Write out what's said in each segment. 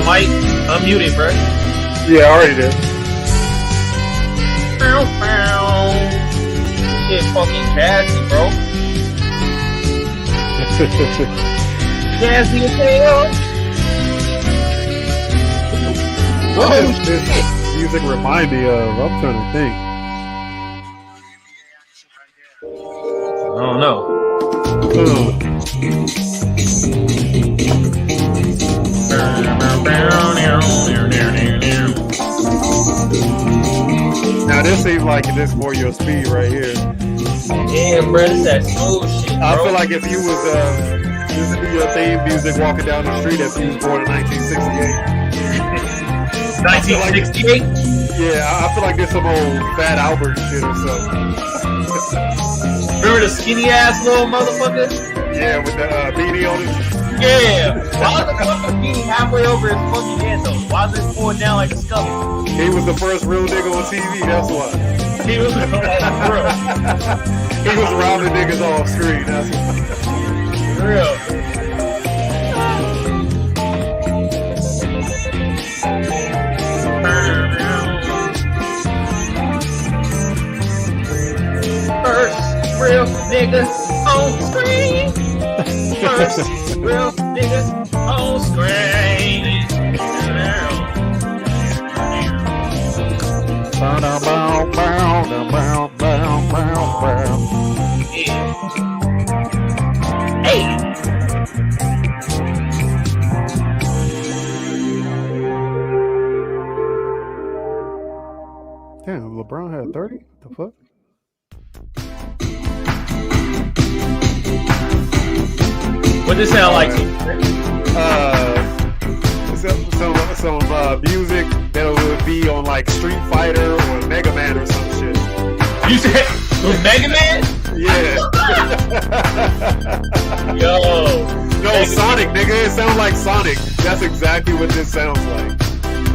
Yo, Mike, unmute it, bro. Yeah, I already did. Shit fucking Cassie, bro. Cassie as hell. What does this music remind me of? I'm trying to think. I don't know. Now this seems like this for your speed right here. Yeah, bro, it's that smooth shit, bro. I feel like if you was this would be your theme music walking down the street if you was born in 1968. 1968? Yeah, I feel like there's some old Fat Albert shit or something. Remember the skinny ass little motherfucker? Yeah, with the beanie on it. Yeah. Why was the fucking beanie halfway over his fucking head though? Why was it pulled down like a scully? He was the first real nigga on TV, that's why. He was the real. He was robbing niggas off screen, that's why. Real. First real nigga on screen. First real nigga on screen. Hey. Damn, LeBron had 30? The fuck? What does it sound like? Some music that would be on like Street Fighter or Mega Man or some shit. You said Mega Man? Yeah. Yo. No, Sonic, nigga. It sounds like Sonic. That's exactly what this sounds like.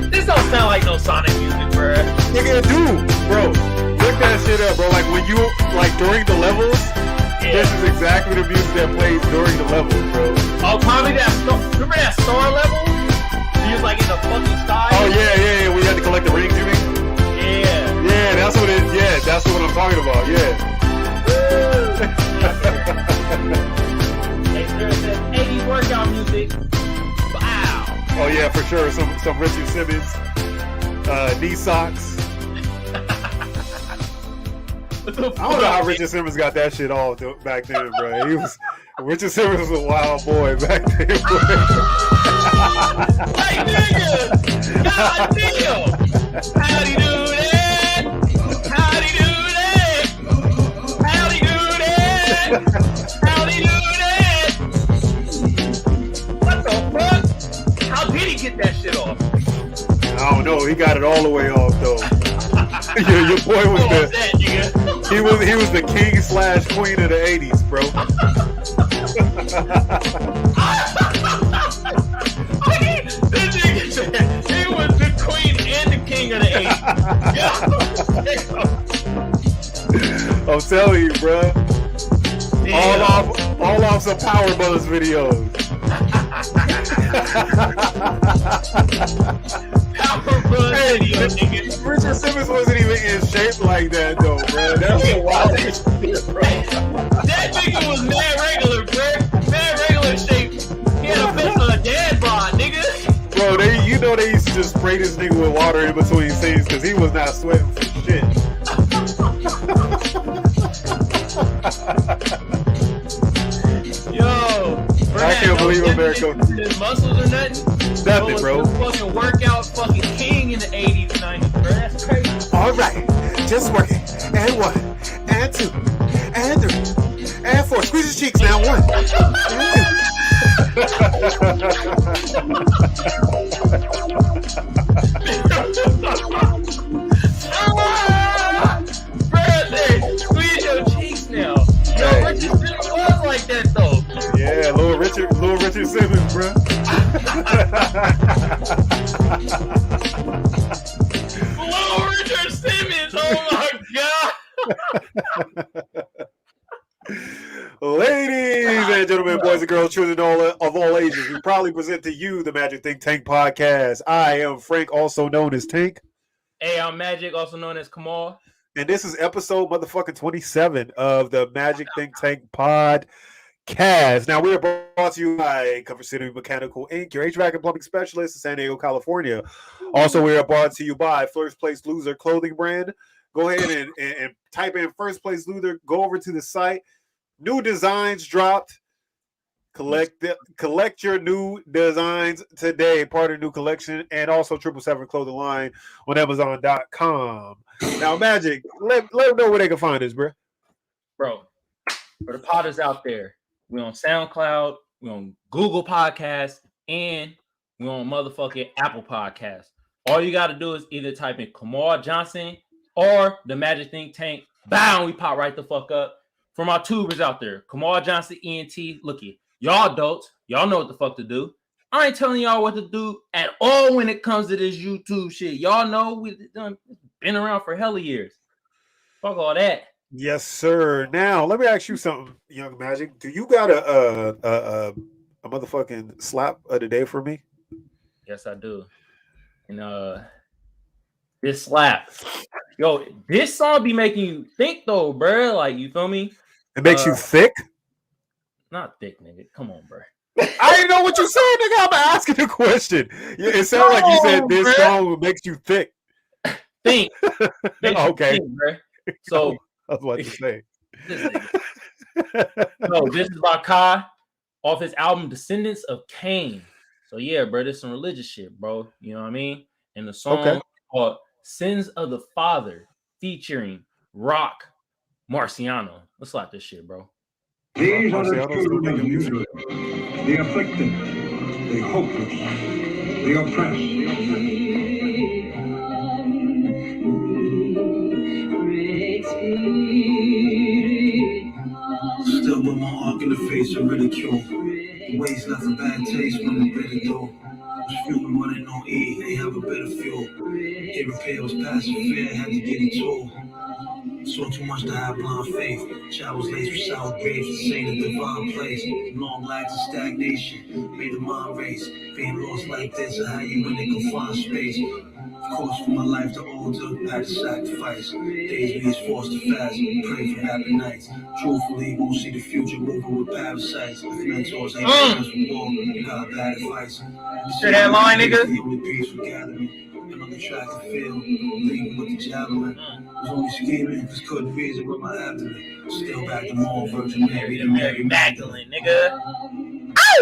This don't sound like no Sonic music, bro. Nigga, dude, bro. Look that shit up, bro. Like when you, like during the levels, this is exactly the music that plays during the levels, bro. Oh, probably that. Remember that star level? He was like in the fucking sky. Oh yeah. We had to collect the rings, you mean? Yeah. Yeah, that's what it. Yeah, that's what I'm talking about. Yeah. Hey, sir, it says 80s workout music. Wow. Oh yeah, for sure. Some Richard Simmons, knee socks. I don't know how Richard Simmons got that shit all back then, bro. Richard Simmons was a wild boy back then. Hey, nigga! God damn! Howdy do that? Howdy do that? Howdy do that? Howdy do that? What the fuck? How did he get that shit off? I don't know. He got it all the way off though. Your boy was he was the king / queen of the 80s, bro. This nigga said he was the queen and the king of the 80s. I'm telling you, bro. All off some Power Buzz videos. Hey, nigga. Richard Simmons wasn't even in shape like that, though, bro. That's the wildest shit, bro. That nigga was mad regular, bro. Mad regular shape. He had a face of a dad bod, nigga. Bro, they used to just spray this nigga with water in between scenes because he was not sweating for shit. Yo, bro, I can't believe America. His muscles or nothing. Nothing, bro. Fucking workout, fucking king in the 80s, 90s, bro. That's crazy. All right, just working. And 1, and 2, and 3, and 4. Squeeze his cheeks now. 1, and 2. Squeeze your cheeks now. Yo, Richard Simmons was like that though. Yeah, little Richard Simmons, bro. Little Richard Simmons, oh my god. Ladies and gentlemen, boys and girls, children of all ages, we proudly present to you the Magic Think Tank podcast. I am Frank, also known as Tank. Hey, I'm Magic, also known as Kamal. And this is episode motherfucking 27 of the Magic Think Tank podcast. Now, we are brought to you by Cover City Mechanical Inc., your HVAC and plumbing specialist in San Diego, California. Also, we are brought to you by First Place Loser clothing brand. Go ahead and type in First Place Loser. Go over to the site. New designs dropped. Collect your new designs today. Part of the new collection, and also 777 clothing line on Amazon.com. Now, Magic, let them know where they can find us, bro. Bro, for the potters out there, we're on SoundCloud, we're on Google Podcasts, and we're on motherfucking Apple Podcasts. All you got to do is either type in Kamal Johnson or the Magic Think Tank. Bow, we pop right the fuck up. From our tubers out there, Kamal Johnson, ENT, looky. Y'all adults, y'all know what the fuck to do. I ain't telling y'all what to do at all when it comes to this YouTube shit. Y'all know we've been around for hella years. Fuck all that. Yes, sir. Now, let me ask you something, Young Magic. Do you got a motherfucking slap of the day for me? Yes, I do. And this slap. Yo, this song be making you think though, bro. Like, you feel me? It makes you thick? Not thick, nigga. Come on, bro. I didn't know what you said, nigga. I'm asking a question. It sounded like you said this song makes you thick. Think. Okay. Think, bro. So I was about to say. This is by Kai off his album Descendants of Cain. So yeah, bro, there's some religious shit, bro. You know what I mean? And the song called Sins of the Father featuring Rock Marciano. Let's slap this shit, bro. These are the children of Israel, the afflicted, the hopeless, the oppressed. Still with my arc in the face of ridicule. Ways left a bad taste when the bitter door. Was fuming running on E, they have a bit of fuel. Get repair was past fear, had to get a tool. Saw too much to have blind faith. Child was laced with sour grapes, the same a divine place. Long lags of stagnation, made a mind race. Being lost like this, or how you in a confined space. Of course, for my life to alter, had to sacrifice. Days we is forced to fast, pray for happy nights. Truthfully, won't see the future moving with parasites. Mentors ain't friends with war, you got bad advice. Say that line, nigga. The only peaceful gathering. And on the track and field, leaving with the javelin. Was only scheming, cause couldn't reason with my abdomen. Still back to more Virgin Mary than Mary Magdalene, nigga.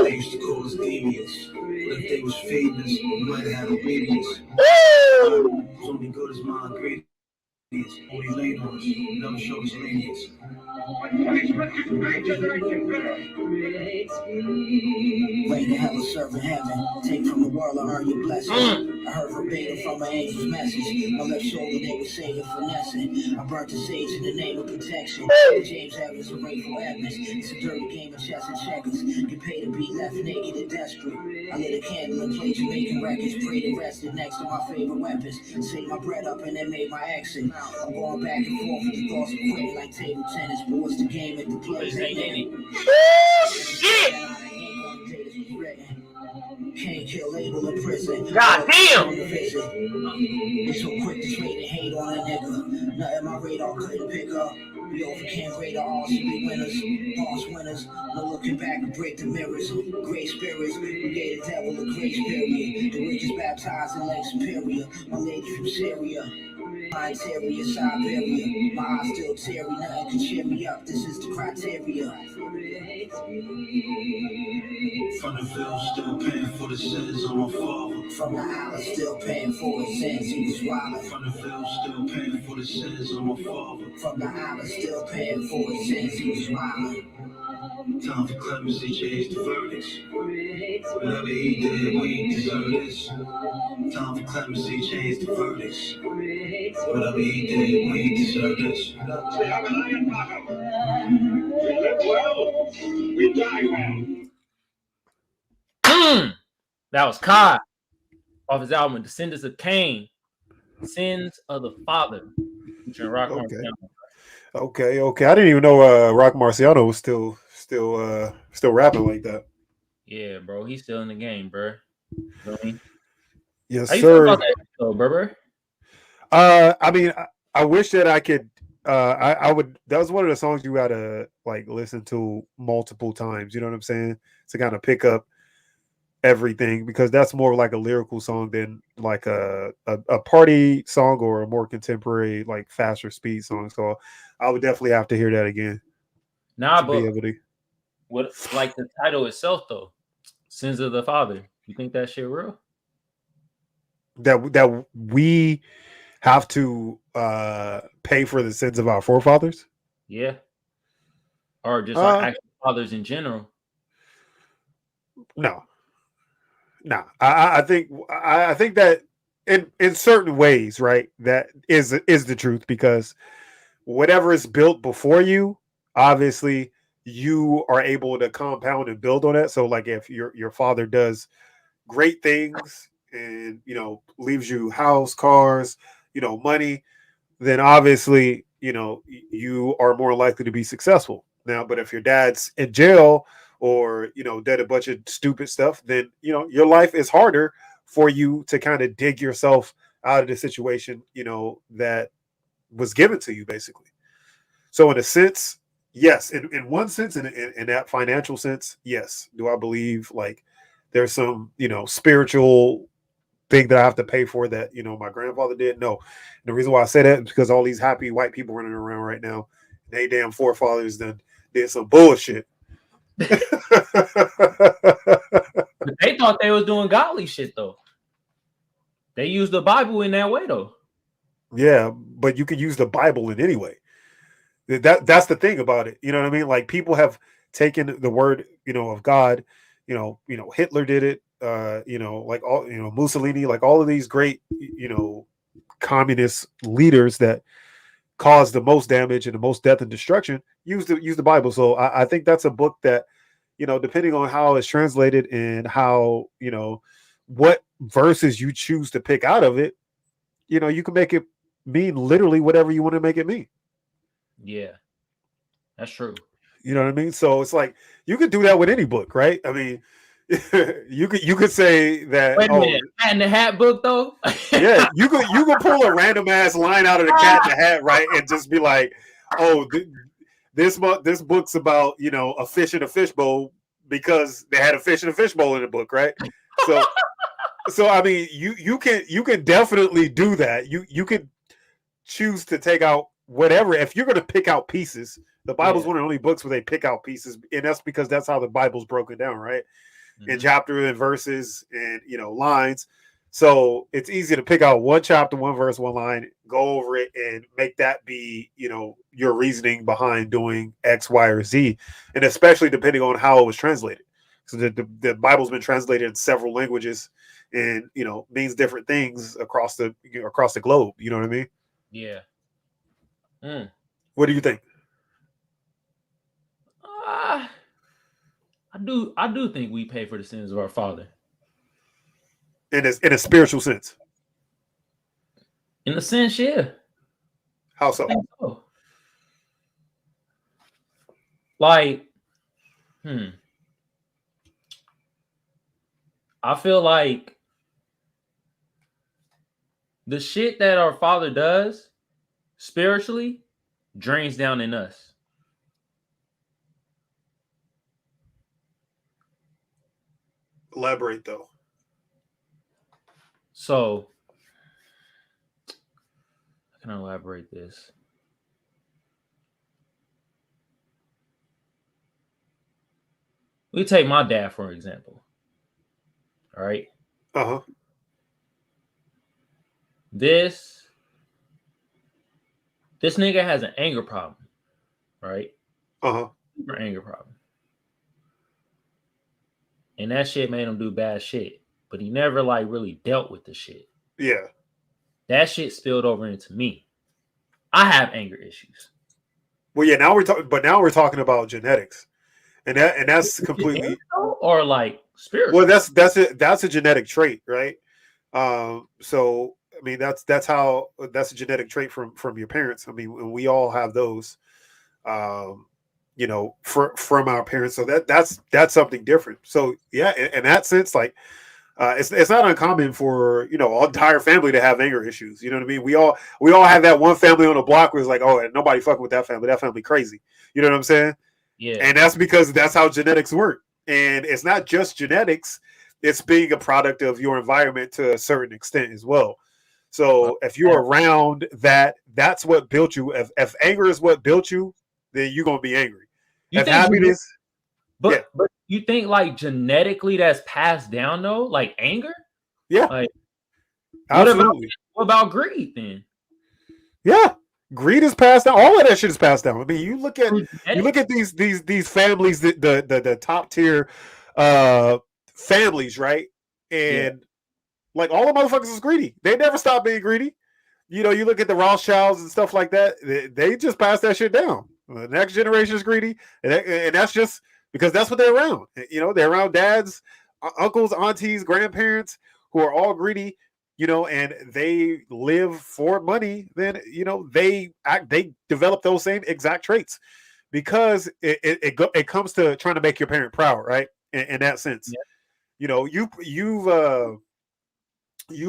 They used to call us devious. But if they was feeding us, we might have obedience. Was only good as my ingredients. Only laid on us, never showed us lenience. Wait to hell serving heaven. Take from the world and earn your blessing. I heard verbatim from my angel's message. My left shoulder they were saving finessing. I burnt the sage in the name of protection. James Evans and Rayful Evans. It's a dirty game of chess and checkers. Get paid to be left naked and desperate. I lit a candle and played Jamaican records. Prayed and rested next to my favorite weapons. Saved my bread up and then made my exit. I'm going back and forth with the thoughts of quitting like table tennis. But what's the game if the players ain't in it? Can't kill label in prison. God damn! It's so quick to trade and hate on a nigga. Nothing my radar couldn't pick up. We overcame radar, all should be winners. False winners. No looking back and break the mirrors. Great spirits. We gave the devil a grace period. The richest baptized in Lake Superior. My lady from Syria. My interior, Siberia. My eyes still teary, nothing can cheer me up. This is the criteria. From the veil, still paying for the sins of my father. From the island, still paying for his sins, he was wildin'. From the veil, still paying for the sins of my father. From the island, still paying for his sins, he was wildin'. Time for clemency, change the verdicts. Whatever he did, we deserve this. Time for clemency, change the verdicts. Whatever he did, we deserve this. We have an iron bottom. We live well, we die well. That was Kai off his album Descendants of Cain, Sins of the Father, featuring Rock Marciano. Okay. I didn't even know Rock Marciano was still still rapping like that. Yeah, bro, he's still in the game, bro. You know what I mean? Yes, How you feel about sir. that episode, bro? I mean, I wish that I could. I would. That was one of the songs you gotta like listen to multiple times. You know what I'm saying? To kind of pick up everything, because that's more like a lyrical song than like a party song or a more contemporary, like faster speed song. So I would definitely have to hear that again Nah, to be but able to. what, like the title itself though, "Sins of the Father." You think that shit real? That we have to pay for the sins of our forefathers. Yeah, or just our Uh actual fathers in general? no, no. I think that in certain ways, right, that is the truth, because whatever is built before you, obviously you are able to compound and build on it. So like if your father does great things and leaves you house, cars, money, then obviously, you are more likely to be successful. Now, but if your dad's in jail or, did a bunch of stupid stuff, then, your life is harder for you to kind of dig yourself out of the situation, that was given to you basically. So in a sense, yes, in one sense, in that financial sense, yes. Do I believe like there's some, spiritual thing that I have to pay for that, my grandfather did? No. And the reason why I say that is because all these happy white people running around right now, they damn forefathers then did some bullshit. But they thought they was doing godly shit though. They used the Bible in that way though. Yeah, but you can use the Bible in any way. That's the thing about it. You know what I mean? Like people have taken the word, of God. Hitler did it. Like all, Mussolini, like all of these great, communist leaders that caused the most damage and the most death and destruction use the Bible. So I think that's a book that, depending on how it's translated and how, what verses you choose to pick out of it, you can make it mean literally whatever you want to make it mean. Yeah, that's true. You know what I mean? So it's like you could do that with any book, right? I mean, you could say that. Wait a Oh, minute, Hat in the Hat book though. yeah, you could pull a random ass line out of the Cat in the Hat, right, and just be like, oh, this book's about a fish in a fishbowl because they had a fish in a fishbowl in the book, right? So I mean, you can definitely do that. You could choose to take out whatever. If you're going to pick out pieces, the Bible's one of the only books where they pick out pieces, and that's because that's how the Bible's broken down, right? In chapter and verses and lines. So it's easy to pick out one chapter, one verse, one line, go over it, and make that be your reasoning behind doing X, Y, or Z, and especially depending on how it was translated. So the Bible's been translated in several languages, and means different things across the globe. You know what I mean? Yeah. What do you think? I do think we pay for the sins of our father. In a spiritual sense. In a sense, yeah. How I so? think so. Like, I feel like the shit that our father does spiritually drains down in us. Elaborate though. So, how can I elaborate this? We take my dad for example. All right. Uh-huh. This nigga has an anger problem, right? Uh-huh. Super anger problem. And that shit made him do bad shit. But he never like really dealt with the shit. Yeah. That shit spilled over into me. I have anger issues. Well, yeah, now we're talking about genetics. And that's completely or like spiritual. Well, that's a genetic trait, right? So I mean that's a genetic trait from your parents. I mean, we all have those. from our parents. So that's something different. So yeah, in that sense, like it's not uncommon for our entire family to have anger issues. You know what I mean? We all have that one family on the block where it's like, oh, nobody fucking with that family. That family crazy. You know what I'm saying? Yeah. And that's because that's how genetics work. And it's not just genetics; it's being a product of your environment to a certain extent as well. So if you're around that, that's what built you. If anger is what built you, then you're gonna be angry. If happiness, but you think like genetically that's passed down though, like anger? Yeah, like absolutely. What about greed then? Yeah, greed is passed down. All of that shit is passed down. I mean, you look at these families, the top tier families, right? And like all the motherfuckers is greedy. They never stop being greedy. You look at the Rothschilds and stuff like that. They just pass that shit down. The next generation is greedy, and that's just because that's what they're around. They're around dads, uncles, aunties, grandparents who are all greedy. And they live for money. Then they develop those same exact traits because it comes to trying to make your parent proud, right? In that sense, you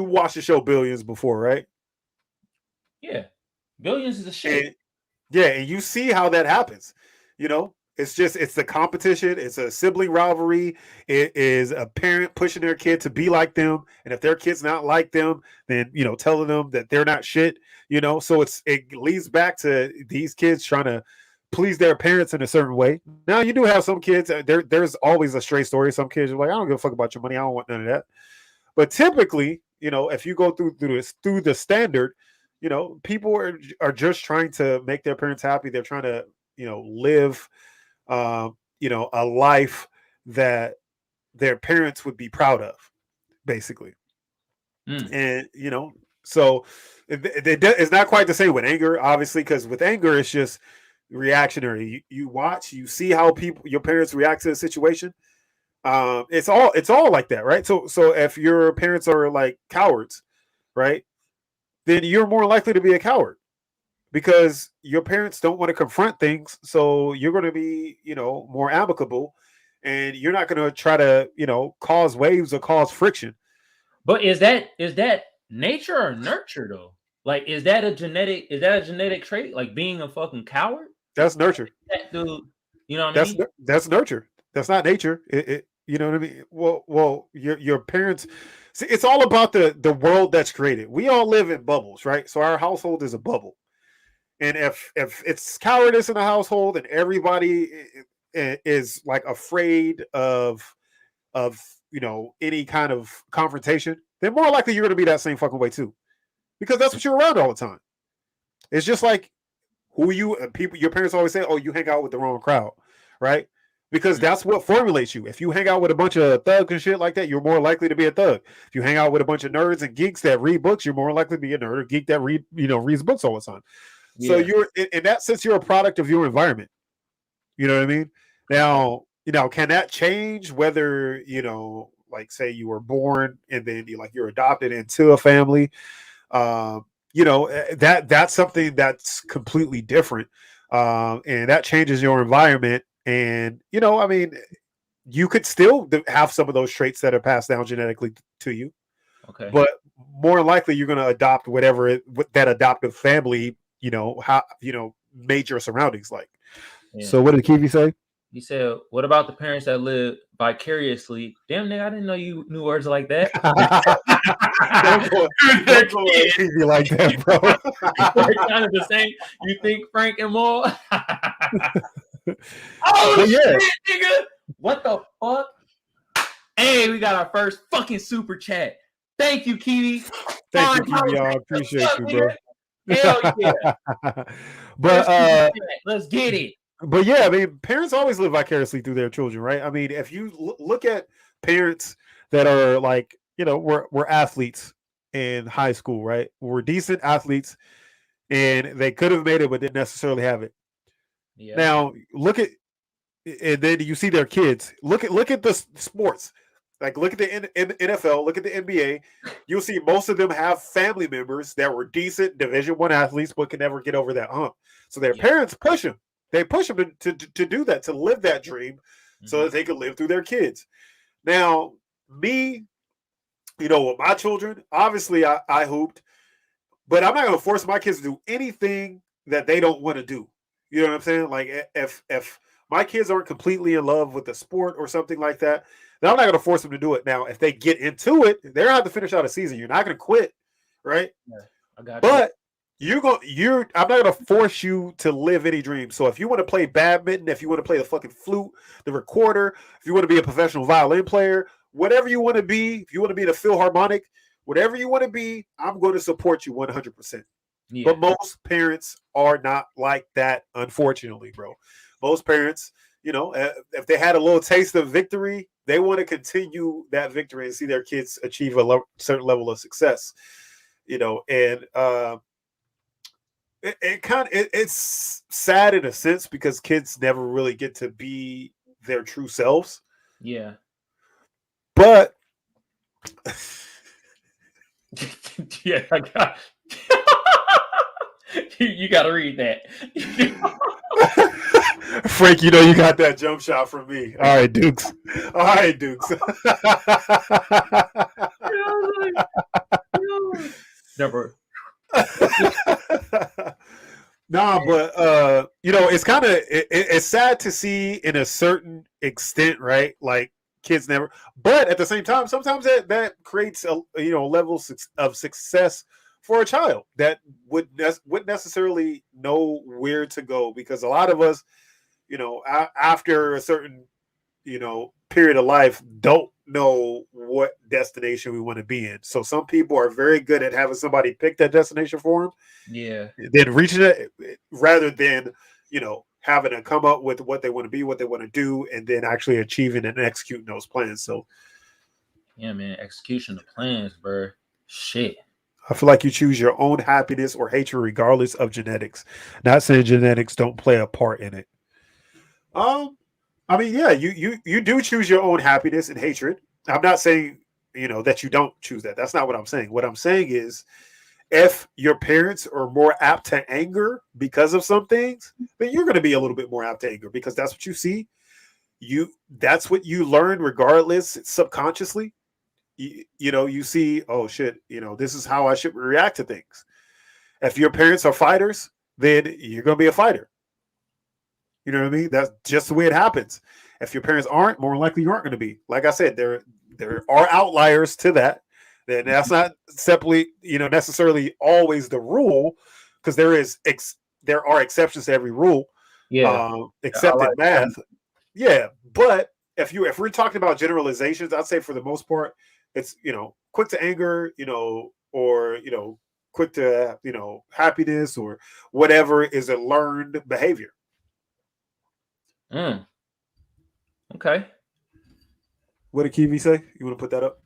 watched the show Billions before, right? Yeah, Billions is a shit. And you see how that happens. It's the competition. It's a sibling rivalry. It is a parent pushing their kid to be like them, and if their kid's not like them, then telling them that they're not shit. So it leads back to these kids trying to please their parents in a certain way. Now you do have some kids. There's always a stray story. Some kids are like, I don't give a fuck about your money. I don't want none of that. But typically, if you go through the standard, people are just trying to make their parents happy. They're trying to live a life that their parents would be proud of, basically. And so it's not quite the same with anger, obviously, because with anger it's just reactionary. You watch, you see how your parents react to the situation. It's all like that, right? So if your parents are like cowards, right, then you're more likely to be a coward because your parents don't want to confront things. So you're going to be, more amicable, and you're not going to try to, cause waves or cause friction. But is that nature or nurture though? Like, is that a genetic trait? Like being a fucking coward? That's nurture. That dude, you know what I mean? That's nurture. That's not nature. You know what I mean? Well, your parents. See, it's all about the world that's created. We all live in bubbles, right? So our household is a bubble. And if it's cowardice in the household and everybody is like afraid of any kind of confrontation, then more likely you're going to be that same fucking way too, because that's what you're around all the time. It's just like your parents always say, oh, you hang out with the wrong crowd, right? Because that's what formulates you. If you hang out with a bunch of thugs and shit like that, you're more likely to be a thug. If you hang out with a bunch of nerds and geeks that read books, you're more likely to be a nerd or geek that reads books all the time. Yeah. So you're in that sense, you're a product of your environment. You know what I mean? Now, can that change whether, like say you were born and then you're adopted into a family? That's something that's completely different. And that changes your environment. And, you could still have some of those traits that are passed down genetically to you. Okay. But more likely you're going to adopt whatever that adoptive family, made your surroundings like. Yeah. So what did Kiwi say? He said, what about the parents that live vicariously? Damn, nigga, I didn't know you knew words like that. Don't go Kiwi like that, bro. They're kind of the same. You think Frank and Maul? Shit, nigga. What the fuck? Hey, we got our first fucking super chat. Thank you, Kiwi. Thank you, Kiwi, y'all. Appreciate you, bro. Hell yeah. But let's get it. But yeah, I mean, parents always live vicariously through their children, right? I mean, if you look at parents that are like, we're athletes in high school, right? We're decent athletes, and they could have made it, but didn't necessarily have it. Yeah. Now look at, and then you see their kids. Look at the sports. Like look at the NFL, look at the NBA. You'll see most of them have family members that were decent Division I athletes, but can never get over that hump. So their parents push them. They push them to do that, to live that dream, so that they can live through their kids. Now, me, with my children, obviously I hooped, but I'm not going to force my kids to do anything that they don't want to do. You know what I'm saying? Like if my kids aren't completely in love with the sport or something like that, then I'm not going to force them to do it. Now, if they get into it, they're going to have to finish out a season. You're not going to quit, right? Yeah, I got but I'm not going to force you to live any dream. So if you want to play badminton, if you want to play the fucking flute, the recorder, if you want to be a professional violin player, whatever you want to be, if you want to be in a Philharmonic, whatever you want to be, I'm going to support you 100%. Yeah. But most parents are not like that, unfortunately, bro. Most parents, if they had a little taste of victory, they want to continue that victory and see their kids achieve a certain level of success. And it's sad in a sense because kids never really get to be their true selves. Yeah. But yeah, I got you got to read that. Frank, you got that jump shot from me. All right, Dukes. Never. Nah, but it's kind of it's sad to see in a certain extent, right? Like kids never, but at the same time, sometimes that creates a level of success for a child that wouldn't necessarily know where to go, because a lot of us, after a certain period of life, don't know what destination we want to be in. So some people are very good at having somebody pick that destination for them. Yeah. Then reaching it rather than, having to come up with what they want to be, what they want to do, and then actually achieving and executing those plans. So yeah, man, execution of plans, bro. Shit. I feel like you choose your own happiness or hatred regardless of genetics. Not saying genetics don't play a part in it. I mean, yeah, you do choose your own happiness and hatred. I'm not saying, that you don't choose that. That's not what I'm saying. What I'm saying is, if your parents are more apt to anger because of some things, then you're going to be a little bit more apt to anger because that's what you see. That's what you learn regardless, subconsciously. You see, oh shit, this is how I should react to things. If your parents are fighters, then you're going to be a fighter. You know what I mean? That's just the way it happens. If your parents aren't, more likely you aren't going to be. Like I said, there are outliers to that. Then that's not simply, necessarily always the rule, because there are exceptions to every rule. Yeah. Except in math. Yeah, but if we're talking about generalizations, I'd say for the most part, it's quick to anger, or quick to happiness or whatever is a learned behavior. Okay. What did Kiwi say? You want to put that up?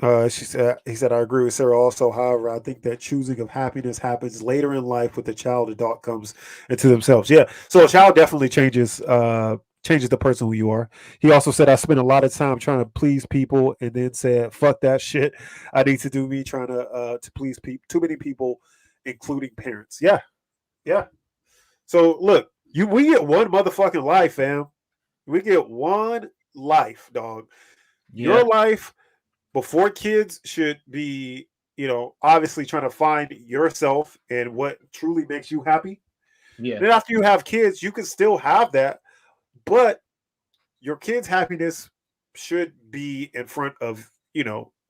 He said, I agree with Sarah also. However, I think that choosing of happiness happens later in life with the child. Adult comes into themselves. Yeah. So a child definitely changes the person who you are. He also said, I spent a lot of time trying to please people and then said, fuck that shit. I need to do me trying to please too many people, including parents. Yeah. Yeah. So look, we get one motherfucking life, fam. We get one life, dog. Yeah. Your life before kids should be, obviously trying to find yourself and what truly makes you happy. Yeah. Then after you have kids, you can still have that, but your kids' happiness should be in front of,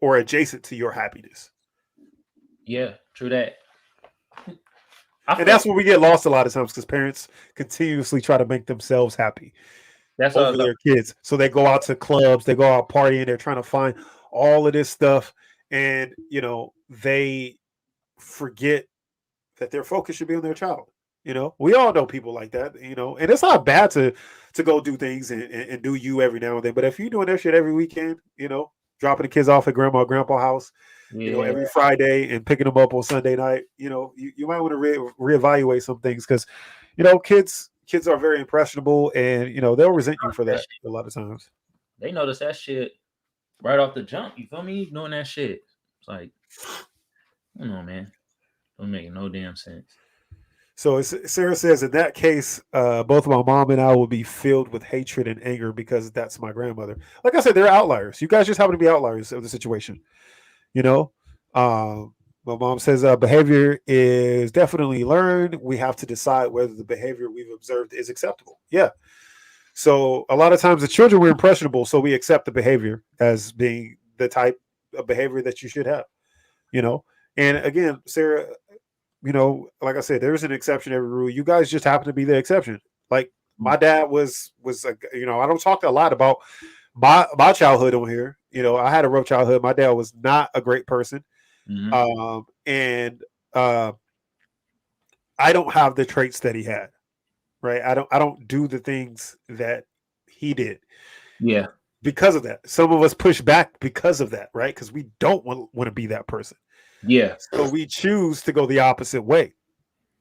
or adjacent to your happiness. Yeah, true that. And that's where we get lost a lot of times, because parents continuously try to make themselves happy. That's over their kids. So they go out to clubs, they go out partying, they're trying to find all of this stuff, and they forget that their focus should be on their child. We all know people like that, and it's not bad to go do things and do you every now and then. But if you're doing that shit every weekend, dropping the kids off at grandma or grandpa house, every Friday and picking them up on Sunday night, you might want to reevaluate some things, because kids are very impressionable, and they'll resent you for that a lot of times. They notice that shit right off the jump. You feel me? Doing that shit. It's like, man. Don't make no damn sense. So Sarah says, in that case, both my mom and I will be filled with hatred and anger because that's my grandmother. Like I said, they're outliers. You guys just happen to be outliers of the situation. You know, my mom says behavior is definitely learned. We have to decide whether the behavior we've observed is acceptable. Yeah. So a lot of times the children were impressionable, so we accept the behavior as being the type of behavior that you should have. You know, and again, Sarah, you know, like I said, there's an exception to every rule. You guys just happen to be the exception. Like my dad was you know, I don't talk a lot about my childhood on here. You know, I had a rough childhood. My dad was not a great person. And I don't have the traits that he had. Right. I don't do the things that he did. Yeah. Because of that. Some of us push back because of that, right? Because we don't want to be that person. Yeah. So we choose to go the opposite way.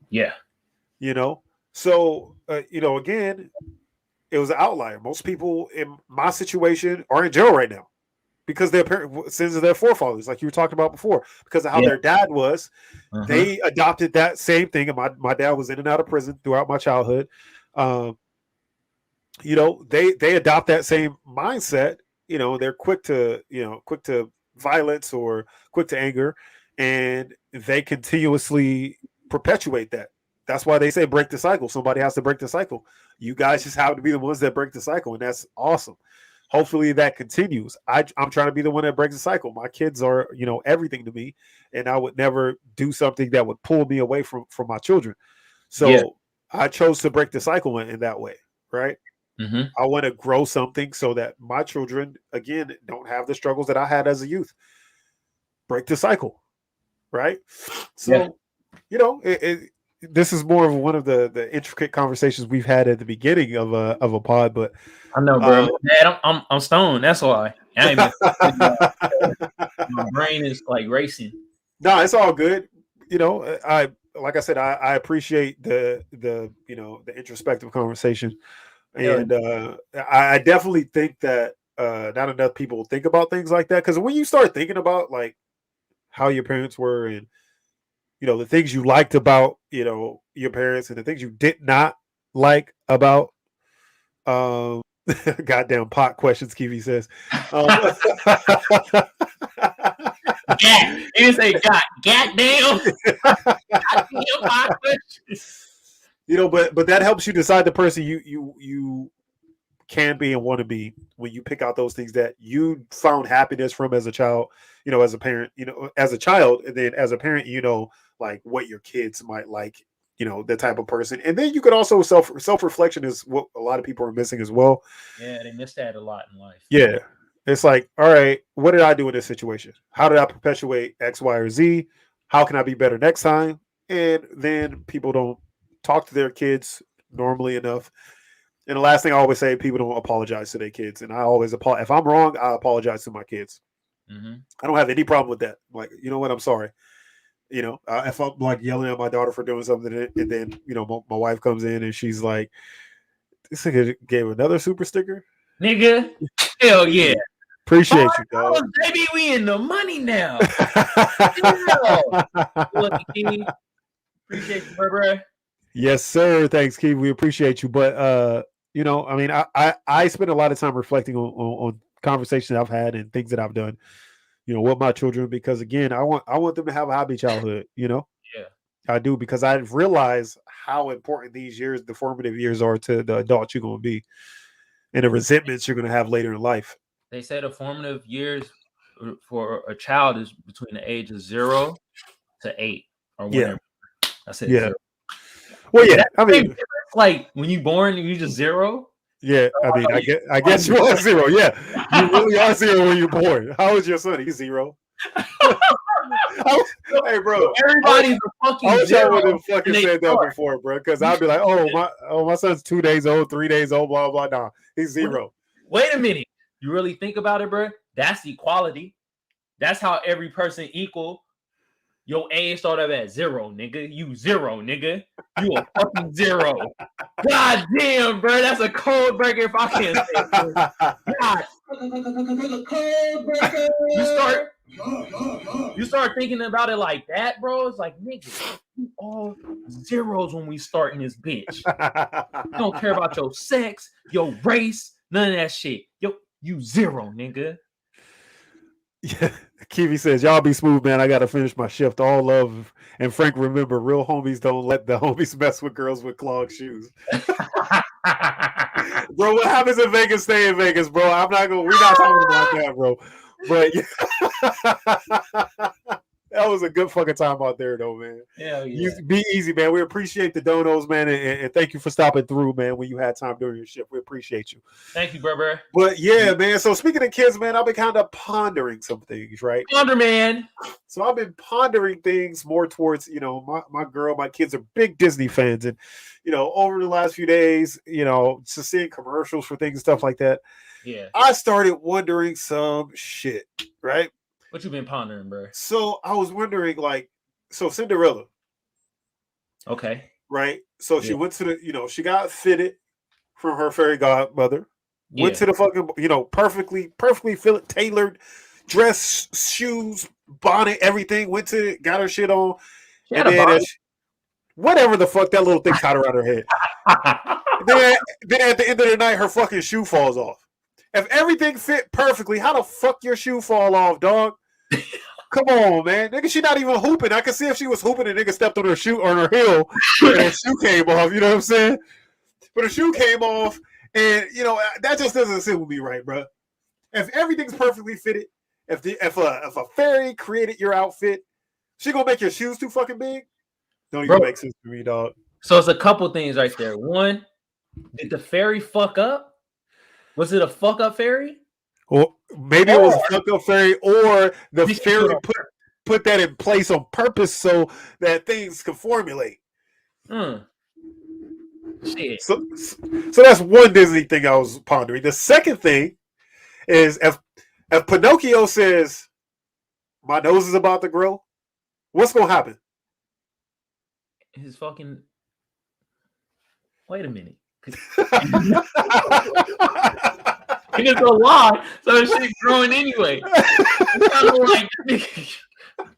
Yeah. You know? So, you know, again, it was an outlier. Most people in my situation are in jail right now because their sins of their forefathers, like you were talking about before, because of how their dad was. They adopted that same thing. And my dad was in and out of prison throughout my childhood. You know, they adopt that same mindset. You know, they're quick to violence or quick to anger, and they continuously perpetuate that. That's why they say break the cycle. Somebody has to break the cycle. You guys just happen to be the ones that break the cycle, and that's awesome. Hopefully that continues. I'm trying to be the one that breaks the cycle. My kids are, you know, everything to me, and I would never do something that would pull me away from my children. So I chose to break the cycle in that way, right? I want to grow something so that my children, again, don't have the struggles that I had as a youth. Break the cycle, right? So, you know, this is more of one of the intricate conversations we've had at the beginning of a pod, but I know, bro. Dad, I'm stoned. That's why. I ain't my brain is like racing. No, it's all good. You know, like I said, I appreciate the you know, the introspective conversation. And I definitely think that not enough people think about things like that. Because when you start thinking about like how your parents were and, you know, the things you liked about, you know, your parents and the things you did not like about goddamn pot questions, Kiwi says. He didn't say goddamn. Goddamn pot questions. You know, but that helps you decide the person you can be and want to be when you pick out those things that you found happiness from as a child, you know, as a parent, you know, as a child, and then as a parent, you know, like what your kids might like, you know, the type of person. And then you could also self-reflection is what a lot of people are missing as well. Yeah, they miss that a lot in life. Yeah. It's like, all right, what did I do in this situation? How did I perpetuate X, Y, or Z? How can I be better next time? And then people don't talk to their kids normally enough. And the last thing I always say, people don't apologize to their kids. And I always apologize. If I'm wrong, I apologize to my kids. I don't have any problem with that. Like, you know what? I'm sorry. You know, if I'm like yelling at my daughter for doing something, and then, you know, my wife comes in and she's like, this nigga gave another super sticker. Nigga, hell yeah. Appreciate you, dog. Baby, we in the money now. Appreciate you, bro. Yes, sir. Thanks, Keith. We appreciate you. But you know, I mean, I spend a lot of time reflecting on conversations I've had and things that I've done, you know, with my children, because again, I want them to have a happy childhood, you know? Yeah. I do, because I've realized how important these years, the formative years, are to the adult you're gonna be and the resentments you're gonna have later in life. They say the formative years for a child is between the age of 0 to 8 or whatever. I said 0. Well, yeah. I mean, like when you born, you just 0. Yeah, I mean, I guess you are 0. Yeah, you really are 0 when you're born. How is your son? He's 0. Hey, bro, everybody's a fucking 0. I wish I would have fucking said that before, bro, because I'd be like, my son's 2 days old, 3 days old, blah blah. Nah, he's 0. Wait a minute. You really think about it, bro? That's equality. That's how every person equal. Your age started at 0, nigga. You 0, nigga. You a fucking 0. God damn, bro. That's a cold breaker if I can't say it. God You start thinking about it like that, bro. It's like, nigga, you all zeros when we start in this bitch. You don't care about your sex, your race, none of that shit. Yo, you zero, nigga. Yeah, Kiwi says, y'all be smooth, man. I got to finish my shift. All love. And Frank, remember, real homies don't let the homies mess with girls with clogged shoes. Bro, what happens in Vegas, stay in Vegas, bro. We're not talking about that, bro. But that was a good fucking time out there, though, man. Hell yeah. You be easy, man. We appreciate the donos, man, and thank you for stopping through, man, when you had time during your shift. We appreciate you. Thank you, bro. But yeah, man. So speaking of kids, man, I've been kind of pondering some things, right? Ponder, man. So I've been pondering things more towards, my kids are big Disney fans, and over the last few days, just seeing commercials for things and stuff like that. Yeah. I started wondering some shit, right? What you been pondering, bro? So I was wondering, Cinderella. Okay. Right? So she went to the, she got fitted from her fairy godmother. Yeah. Went to the fucking, perfectly tailored dress, shoes, bonnet, everything. Went to it, got her shit on. And then whatever the fuck that little thing tied around her head. then at the end of the night, her fucking shoe falls off. If everything fit perfectly, how the fuck your shoe fall off, dog? Come on, man. Nigga, she not even hooping. I can see if she was hooping and nigga stepped on her shoe on her heel and her shoe came off. You know what I'm saying? But her shoe came off, and that just doesn't sit with me right, bro. If everything's perfectly fitted, if a fairy created your outfit, she gonna make your shoes too fucking big? Don't even make sense to me, dog. So it's a couple things right there. One, did the fairy fuck up? Was it a fuck up fairy? Well, maybe it was a fuck up fairy, or the fairy put that in place on purpose so that things can formulate. Shit. So that's one Disney thing I was pondering. The second thing is if Pinocchio says, "My nose is about to grow," what's gonna happen? His fucking. Wait a minute. It's a lie, so shit's growing anyway. It's kind of like,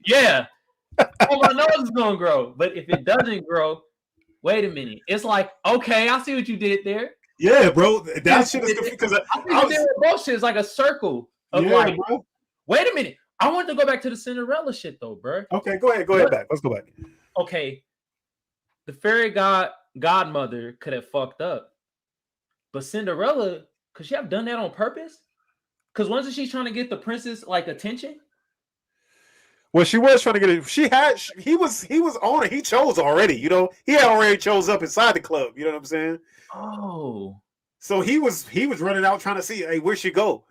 yeah, my nose is gonna grow, but if it doesn't grow, wait a minute. It's like, okay, I see what you did there. Yeah, bro, that shit is because bullshit is like a circle of bro. Wait a minute. I want to go back to the Cinderella shit though, bro. Okay, go ahead back. Let's go back. Okay, the fairy godmother could have fucked up, but Cinderella. Could she have done that on purpose? Because wasn't she trying to get the princess attention? Well, she was trying to get it. He was on it. He chose already. He had already chose up inside the club. You know what I'm saying? Oh, so he was running out trying to see, hey, where'd she go?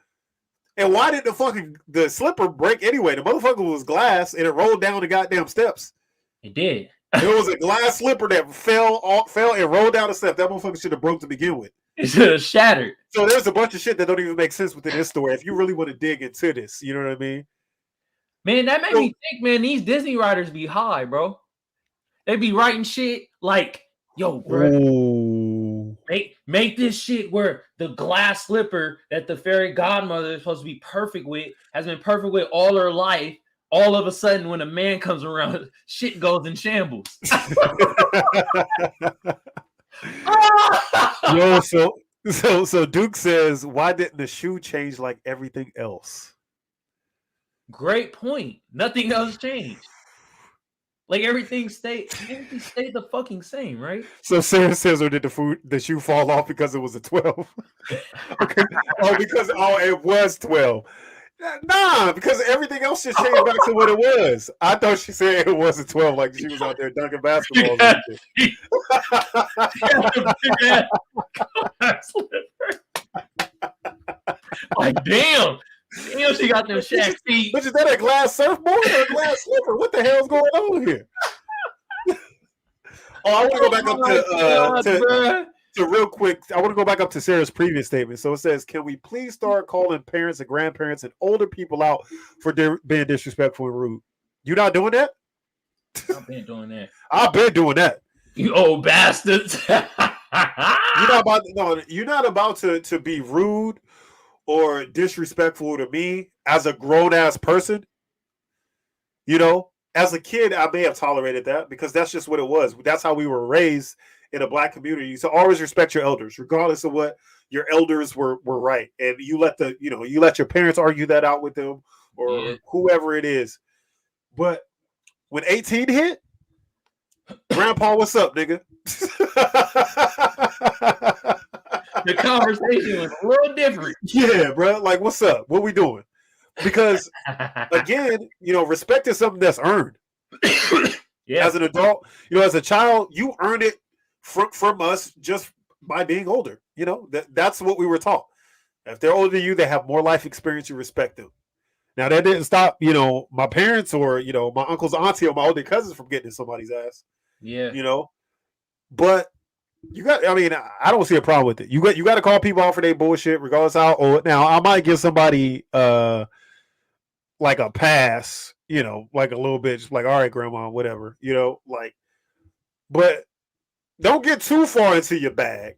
And why did the slipper break anyway? The motherfucker was glass and it rolled down the goddamn steps. It did. There was a glass slipper that fell and rolled down the steps. That motherfucker should have broke to begin with. It should have shattered. So there's a bunch of shit that don't even make sense within this story. If you really want to dig into this, you know what I mean? Man, that made me think, man, these Disney writers be high, bro. They be writing shit like, yo, bro, make this shit where the glass slipper that the fairy godmother is supposed to be perfect with has been perfect with all her life. All of a sudden, when a man comes around, shit goes in shambles. Yo, so Duke says, why didn't the shoe change like everything else? Great point. Nothing else changed. Like everything stayed the fucking same, right? So Sarah says, or did the shoe fall off because it was a 12? Okay. It was 12. Nah, because everything else just changed back to what it was. I thought she said it wasn't 12, like she was out there dunking basketball. Like, damn, she got them Shaq feet. But is that a glass surfboard or a glass slipper? What the hell's going on here? I want to go back up to real quick. I want to go back up to Sarah's previous statement. So it says, can we please start calling parents and grandparents and older people out for being disrespectful and rude? You not doing that? I've been doing that. I've been doing that. You old bastards. You're not about to be rude or disrespectful to me as a grown ass person, you know, as a kid, I may have tolerated that because that's just what it was. That's how we were raised in a black community. So always respect your elders, regardless of what your elders were right. And you let your parents argue that out with them or whoever it is. But when 18 hit, Grandpa, what's up, nigga? The conversation was a little different. Yeah, bro. Like, what's up? What we doing? Because again, you know, respect is something that's earned. Yeah. As an adult, you know, as a child, you earn it from us just by being older. You know, that's what we were taught. If they're older than you, they have more life experience. You respect them. Now that didn't stop, you know, my parents or you know my uncles, auntie, or my older cousins from getting in somebody's ass. Yeah, you know, but you got. I mean, I don't see a problem with it. You got to call people out for their bullshit, regardless of how old. Now, I might give somebody like a pass, you know, like a little bit, just like, all right, grandma, whatever, you know, like, but don't get too far into your bag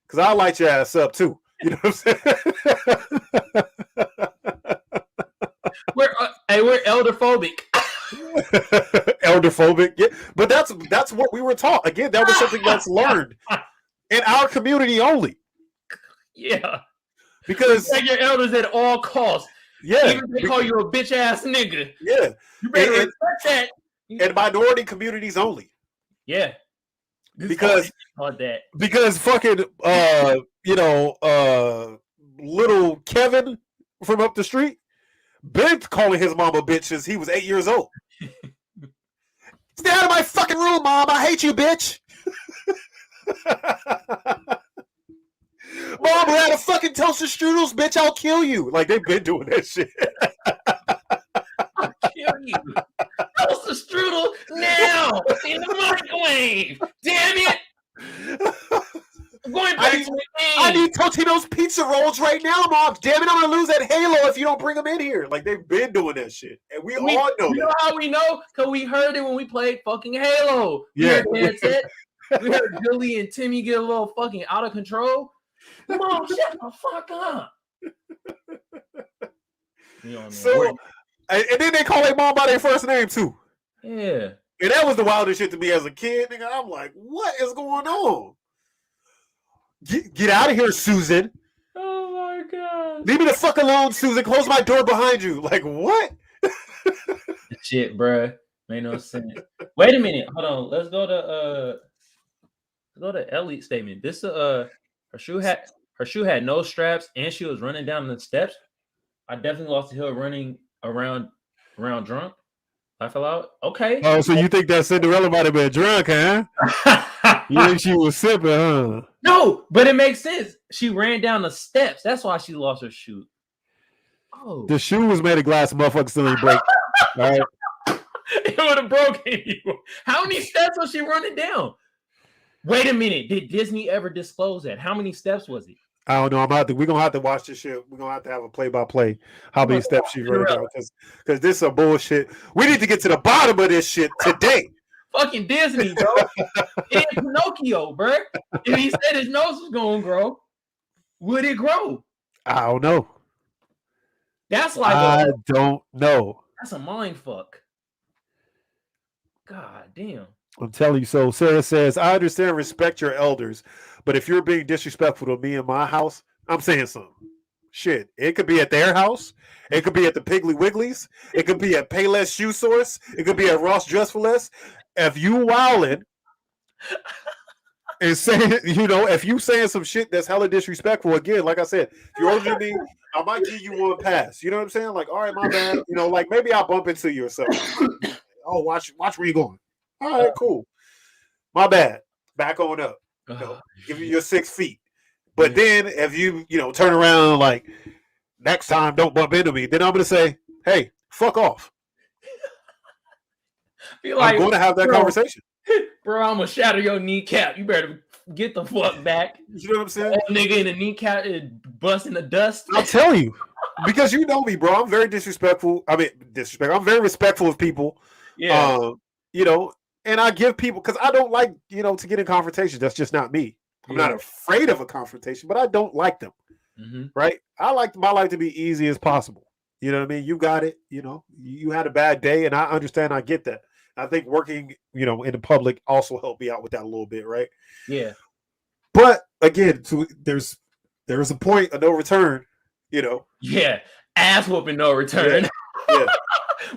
because I'll light your ass up too. You know what I'm saying? we're elderphobic. Elderphobic, yeah, but that's what we were taught. Again, that was something that's learned in our community only. Yeah, because respect your elders at all costs. Yeah, even if they call you a bitch ass nigga. Yeah, you better respect that. And minority communities only. Yeah, because fucking you know little Kevin from up the street been calling his mama bitch since he was 8 years old. Stay out of my fucking room, mom. I hate you, bitch. Mom, we're out of fucking toaster strudels, bitch. I'll kill you. Like, they've been doing that shit. I'll kill you. Toaster strudel now in the microwave. Damn it. I'm going back to the game. I need Totino's pizza rolls right now, Mom. Damn it, I'm going to lose that Halo if you don't bring them in here. Like, they've been doing that shit. And we all know that. You know how we know? Because we heard it when we played fucking Halo. Yeah. We heard Billy and Timmy get a little fucking out of control. Mom, shut the fuck up. So, and then they call their mom by their first name, too. Yeah. And that was the wildest shit to me as a kid, nigga. I'm like, what is going on? Get out of here, Susan. Oh my god. Leave me the fuck alone, Susan. Close my door behind you. Like, what? Shit, bruh. Made no sense. Wait a minute. Hold on. Let's go to L.I.E statement. This her shoe had no straps and she was running down the steps. I definitely lost the hill running around drunk. I fell out. Okay. Oh, so you think that Cinderella might have been drunk, huh? You think she was sipping, huh? No, but it makes sense. She ran down the steps. That's why she lost her shoe. Oh, the shoe was made of glass. Motherfucker still ain't break. All right. It would have broken you. How many steps was she running down? Wait a minute. Did Disney ever disclose that? How many steps was it? I don't know. We're gonna have to watch this shit. We're gonna have to have a play-by-play. How many steps she's running down? Because this is a bullshit. We need to get to the bottom of this shit today. Fucking Disney, bro. And Pinocchio, bro. If he said his nose was gonna grow, would it grow? I don't know. That's like I don't know. That's a mind fuck. God damn. I'm telling you. So Sarah says, I understand, respect your elders, but if you're being disrespectful to me in my house, I'm saying something. Shit, it could be at their house. It could be at the Piggly Wigglies. It could be at Payless Shoe Source. It could be at Ross Dress for Less. If you wildin' and saying, you know, if you saying some shit that's hella disrespectful, again, like I said, if you're older than me, I might give you one pass. You know what I'm saying? Like, all right, my bad. You know, like maybe I'll bump into you or something. Oh, watch where you going. All right, cool. My bad. Back on up. You know, give you your 6 feet. But then if you know, turn around like next time, don't bump into me, then I'm gonna say, hey, fuck off. I'm going to have that conversation. Bro, I'm gonna shatter your kneecap. You better get the fuck back. You know what I'm saying? That nigga in the kneecap is busting the dust. I'll tell you. Because you know me, bro. I'm very disrespectful. I'm very respectful of people. Yeah. You know, and I give people, because I don't like, you know, to get in confrontations. That's just not me. I'm not afraid of a confrontation, but I don't like them. right? I like my life to be easy as possible. You know what I mean? You got it. You know, you had a bad day, and I understand. I get that. I think working, in the public also helped me out with that a little bit, right? Yeah. But again, there's a point of no return. Yeah. Ass whooping, no return. Yeah.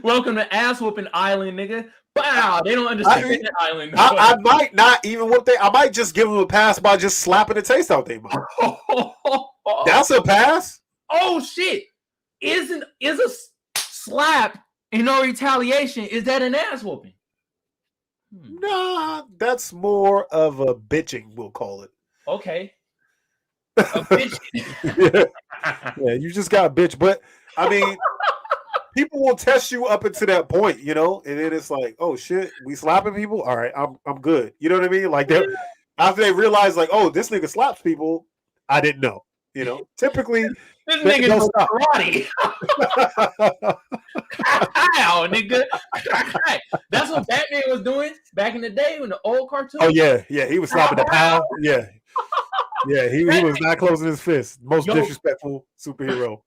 Welcome to ass whooping island, nigga. Wow, they don't understand that island. I might not even whoop I might just give them a pass by just slapping the taste out their mouth. That's a pass. Oh shit! Is a slap and no retaliation? Is that an ass whooping? Nah, that's more of a bitching. We'll call it. Okay. A bitching. Yeah, you just got bitch. But I mean, people will test you up until that point, and then it's like, oh shit, we slapping people. All right, I'm good. You know what I mean? Like after they realize, like, oh, this nigga slaps people. I didn't know. Typically, this nigga knows karate. Ow, nigga. That's what Batman was doing back in the day when the old cartoon. Oh yeah, he was slapping the pound. Yeah, he was not closing his fist. Most disrespectful superhero.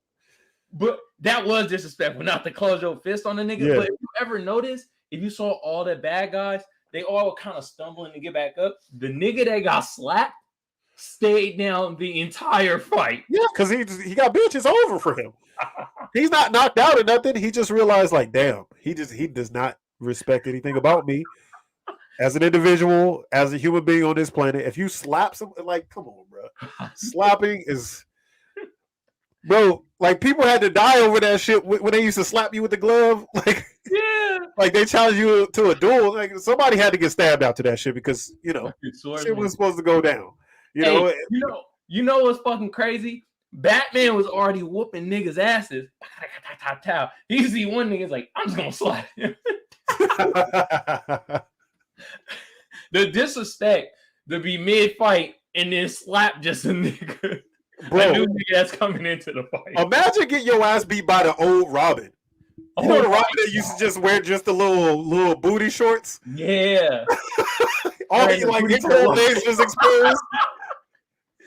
But that was disrespectful, not to close your fist on the nigga. Yeah. But if you ever notice, if you saw all the bad guys, they all were kind of stumbling to get back up. The nigga that got slapped stayed down the entire fight. Yeah, because he got bitch. It's over for him. He's not knocked out or nothing. He just realized, like, damn, he does not respect anything about me as an individual, as a human being on this planet. If you slap someone, like, come on, bro. Slapping is, bro. Like, people had to die over that shit when they used to slap you with the glove. Like, yeah, like they challenged you to a duel. Like, somebody had to get stabbed out to that shit because shit was supposed to go down. You know what's fucking crazy? Batman was already whooping niggas' asses. He see one nigga's like, I'm just gonna slap him. The disrespect to be mid-fight and then slap just a nigga. Bro, a new nigga that's coming into the fight. Imagine getting your ass beat by the old Robin. You know the Robin that used to just wear just the little booty shorts? Yeah. All he like his whole legs just exposed.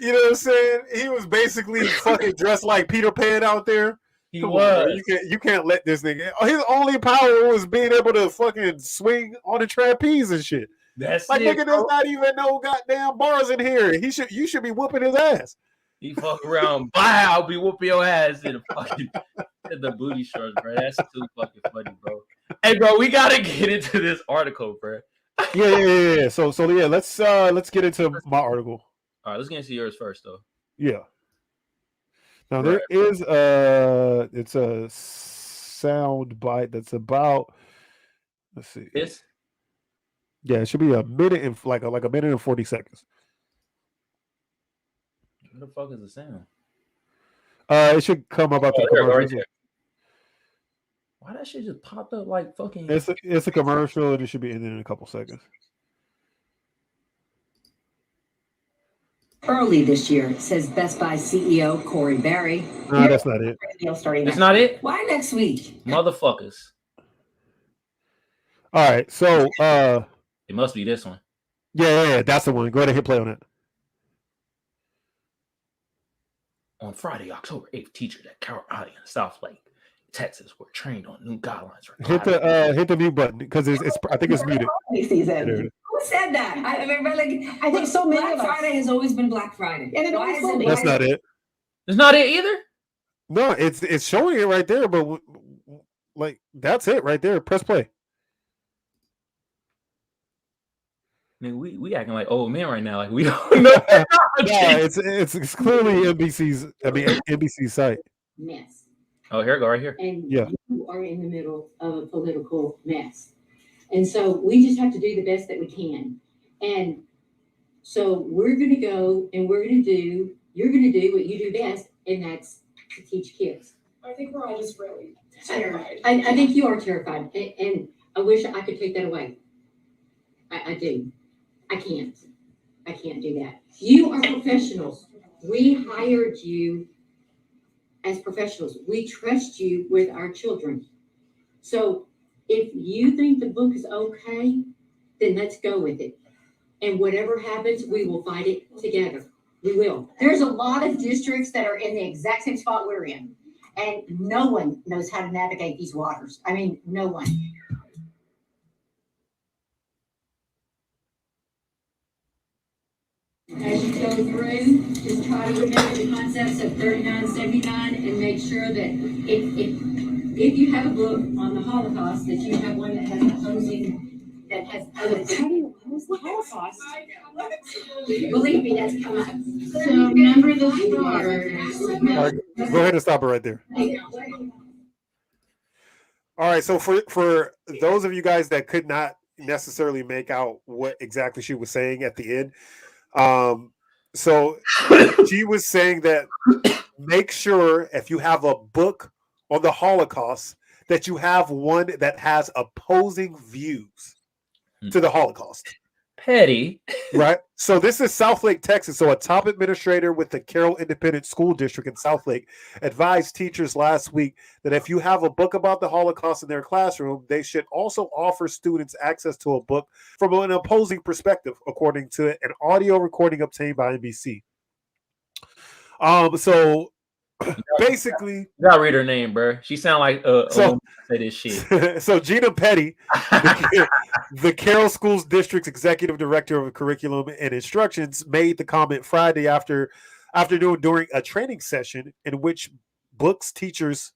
You know what I'm saying? He was basically fucking dressed like Peter Pan out there. He was. On, you can't let this nigga. His only power was being able to fucking swing on the trapeze and shit. That's like it, nigga does not even know goddamn bars in here. You should be whooping his ass. He fuck around. Bye, I'll be whooping your ass in the booty shorts, bro. That's too fucking funny, bro. Hey, bro, we gotta get into this article, bro. Yeah. So yeah, let's get into my article. All right, let's get into yours first, though. Yeah. Now there is it's a sound bite that's about. Let's see. This. Yeah, it should be a minute and like a minute and 40 seconds. What the fuck is the sound? It should come up after the commercial. Right. Why that shit just popped up like fucking? It's a commercial and it should be ending in a couple seconds. Early this year, says Best Buy CEO Corey Barry. No, that's not it. That's not it? Why next week? Motherfuckers. All right, so it must be this one. Yeah, that's the one. Go ahead and hit play on it. On Friday, October 8th, teachers at Colorado and Southlake, Texas were trained on new guidelines for hit the mute button because it's I think it's muted. Who said that? I think so many. Black Friday has always been Black Friday, and that's not it. It's not it either. No, it's showing it right there, but like that's it right there. Press play. Nigga, we acting like old men right now. Like we don't know. Yeah, it's clearly NBC's site. Mess. Oh, here we go, right here. And you are in the middle of a political mess. And so we just have to do the best that we can. And so we're going to go and you're going to do what you do best, and that's to teach kids. I think we're all just really terrified. I think you are terrified. And I wish I could take that away. I do. I can't do that. You are professionals. We hired you as professionals. We trust you with our children. So if you think the book is okay, then let's go with it. And whatever happens, we will fight it together. We will. There's a lot of districts that are in the exact same spot we're in, and no one knows how to navigate these waters. I mean, no one. As you go through, just try to remember the concepts of 3979 and make sure that if you have a book on the Holocaust, that you have one that has opposing, that has other. How do you oppose the Holocaust? Believe me, that's come up. So remember the stars. Go ahead and stop it right there. All right, so for those of you guys that could not necessarily make out what exactly she was saying at the end, so she was saying that make sure if you have a book on the Holocaust that you have one that has opposing views to the Holocaust. Petty. Right. So this is Southlake, Texas. So a top administrator with the Carroll Independent School District in Southlake advised teachers last week that if you have a book about the Holocaust in their classroom, they should also offer students access to a book from an opposing perspective, according to an audio recording obtained by NBC. So basically, you gotta read her name, bro. She sound like say this shit. So Gina Petty, the Carroll Schools District's executive director of curriculum and instructions, made the comment Friday afternoon during a training session in which books teachers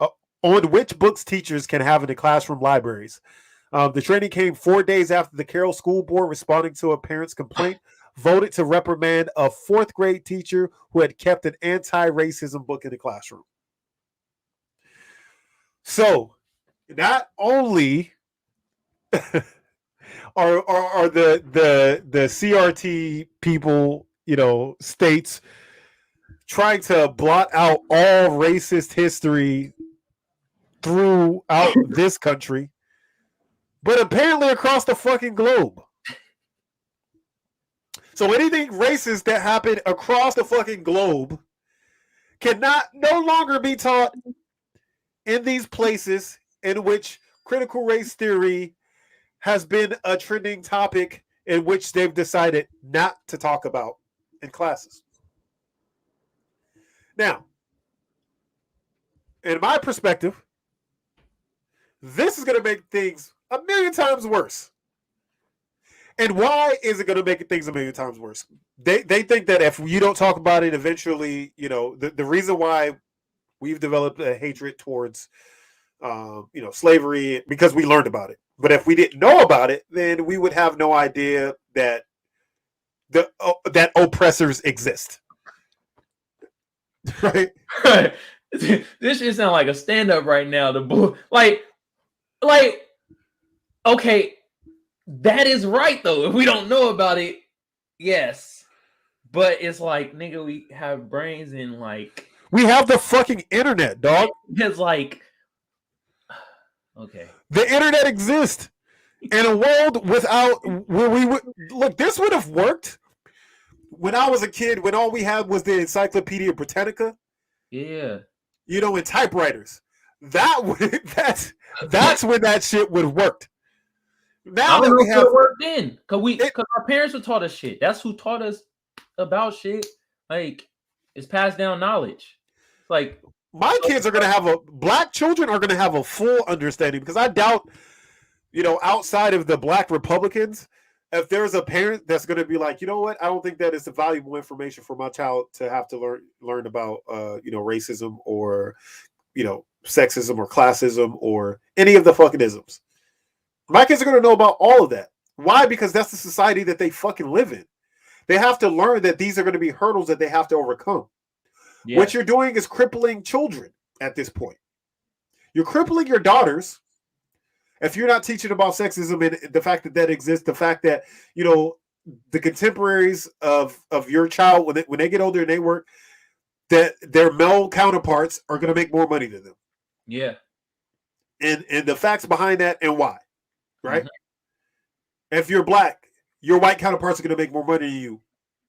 can have in the classroom libraries. The training came 4 days after the Carroll School Board, responding to a parent's complaint, voted to reprimand a fourth grade teacher who had kept an anti-racism book in the classroom. So, not only are the CRT people, states trying to blot out all racist history throughout this country, but apparently across the fucking globe. So anything racist that happened across the fucking globe no longer be taught in these places in which critical race theory has been a trending topic in which they've decided not to talk about in classes. Now, in my perspective, this is going to make things a million times worse. And why is it going to make things a million times worse? They think that if you don't talk about it, eventually, the reason why we've developed a hatred towards, slavery, because we learned about it. But if we didn't know about it, then we would have no idea that that oppressors exist. Right? This shit sound like a stand-up right now. Okay. That is right, though. If we don't know about it, yes. But it's like, nigga, we have brains and like... We have the fucking internet, dog. It's like... Okay. The internet exists. In a world where we would... Look, this would have worked when I was a kid, when all we had was the Encyclopedia Britannica. Yeah. And typewriters. That's when that shit would have worked. Now that we have worked then, because our parents were taught us shit. That's who taught us about shit. Like, it's passed down knowledge. Like, my kids are gonna black children are gonna have a full understanding, because I doubt, outside of the black Republicans, if there's a parent that's gonna be like, you know what, I don't think that is valuable information for my child to have to learn about racism or sexism or classism or any of the fucking isms. My kids are going to know about all of that. Why? Because that's the society that they fucking live in. They have to learn that these are going to be hurdles that they have to overcome. Yeah. What you're doing is crippling children at this point. You're crippling your daughters if you're not teaching about sexism and the fact that exists, the fact that, the contemporaries of your child, when they get older and they work, that their male counterparts are going to make more money than them. Yeah. And the facts behind that and why. Right? Mm-hmm. If you're black, your white counterparts are going to make more money than you.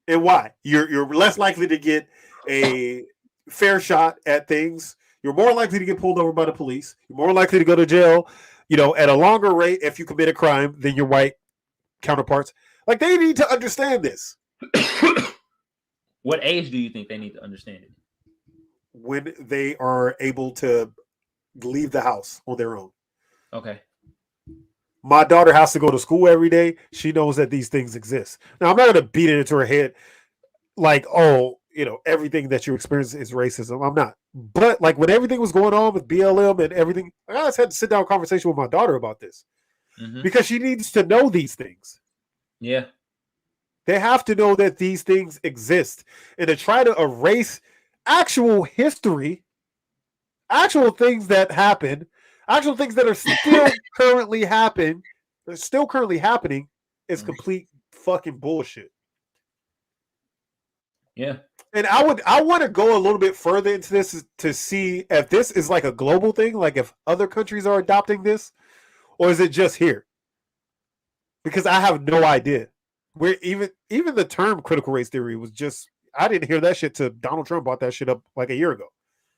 And why? You're less likely to get a fair shot at things. You're more likely to get pulled over by the police. You're more likely to go to jail, at a longer rate if you commit a crime than your white counterparts. Like, they need to understand this. What age do you think they need to understand it? When they are able to leave the house on their own. Okay. My daughter has to go to school every day. She knows that these things exist. Now, I'm not going to beat it into her head like, oh, everything that you experience is racism. I'm not. But like when everything was going on with BLM and everything, I just had to sit down a conversation with my daughter about this because she needs to know these things. Yeah. They have to know that these things exist. And to try to erase actual history, actual things that happen, actual things that are still currently happening, is complete fucking bullshit. Yeah. And I want to go a little bit further into this to see if this is like a global thing, like if other countries are adopting this, or is it just here? Because I have no idea. Where even the term critical race theory was just, I didn't hear that shit till Donald Trump brought that shit up like a year ago.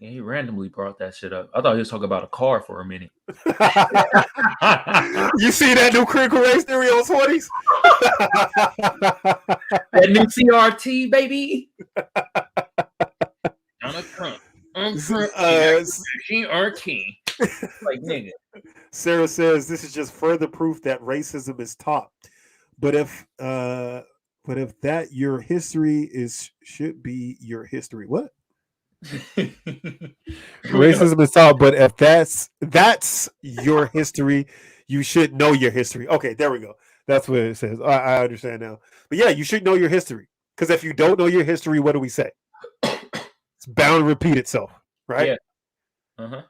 Yeah, he randomly brought that shit up. I thought he was talking about a car for a minute. You see that new critical race theory on 20s? That new CRT, baby. Donald Trump. CRT. Like, nigga. Sarah says this is just further proof that racism is taught. But if that your history should be your history. What? Racism is taught, but if that's your history, you should know your history. Okay, there we go. That's what it says. I understand now. But yeah, you should know your history. Because if you don't know your history, what do we say? It's bound to repeat itself, right? Yeah.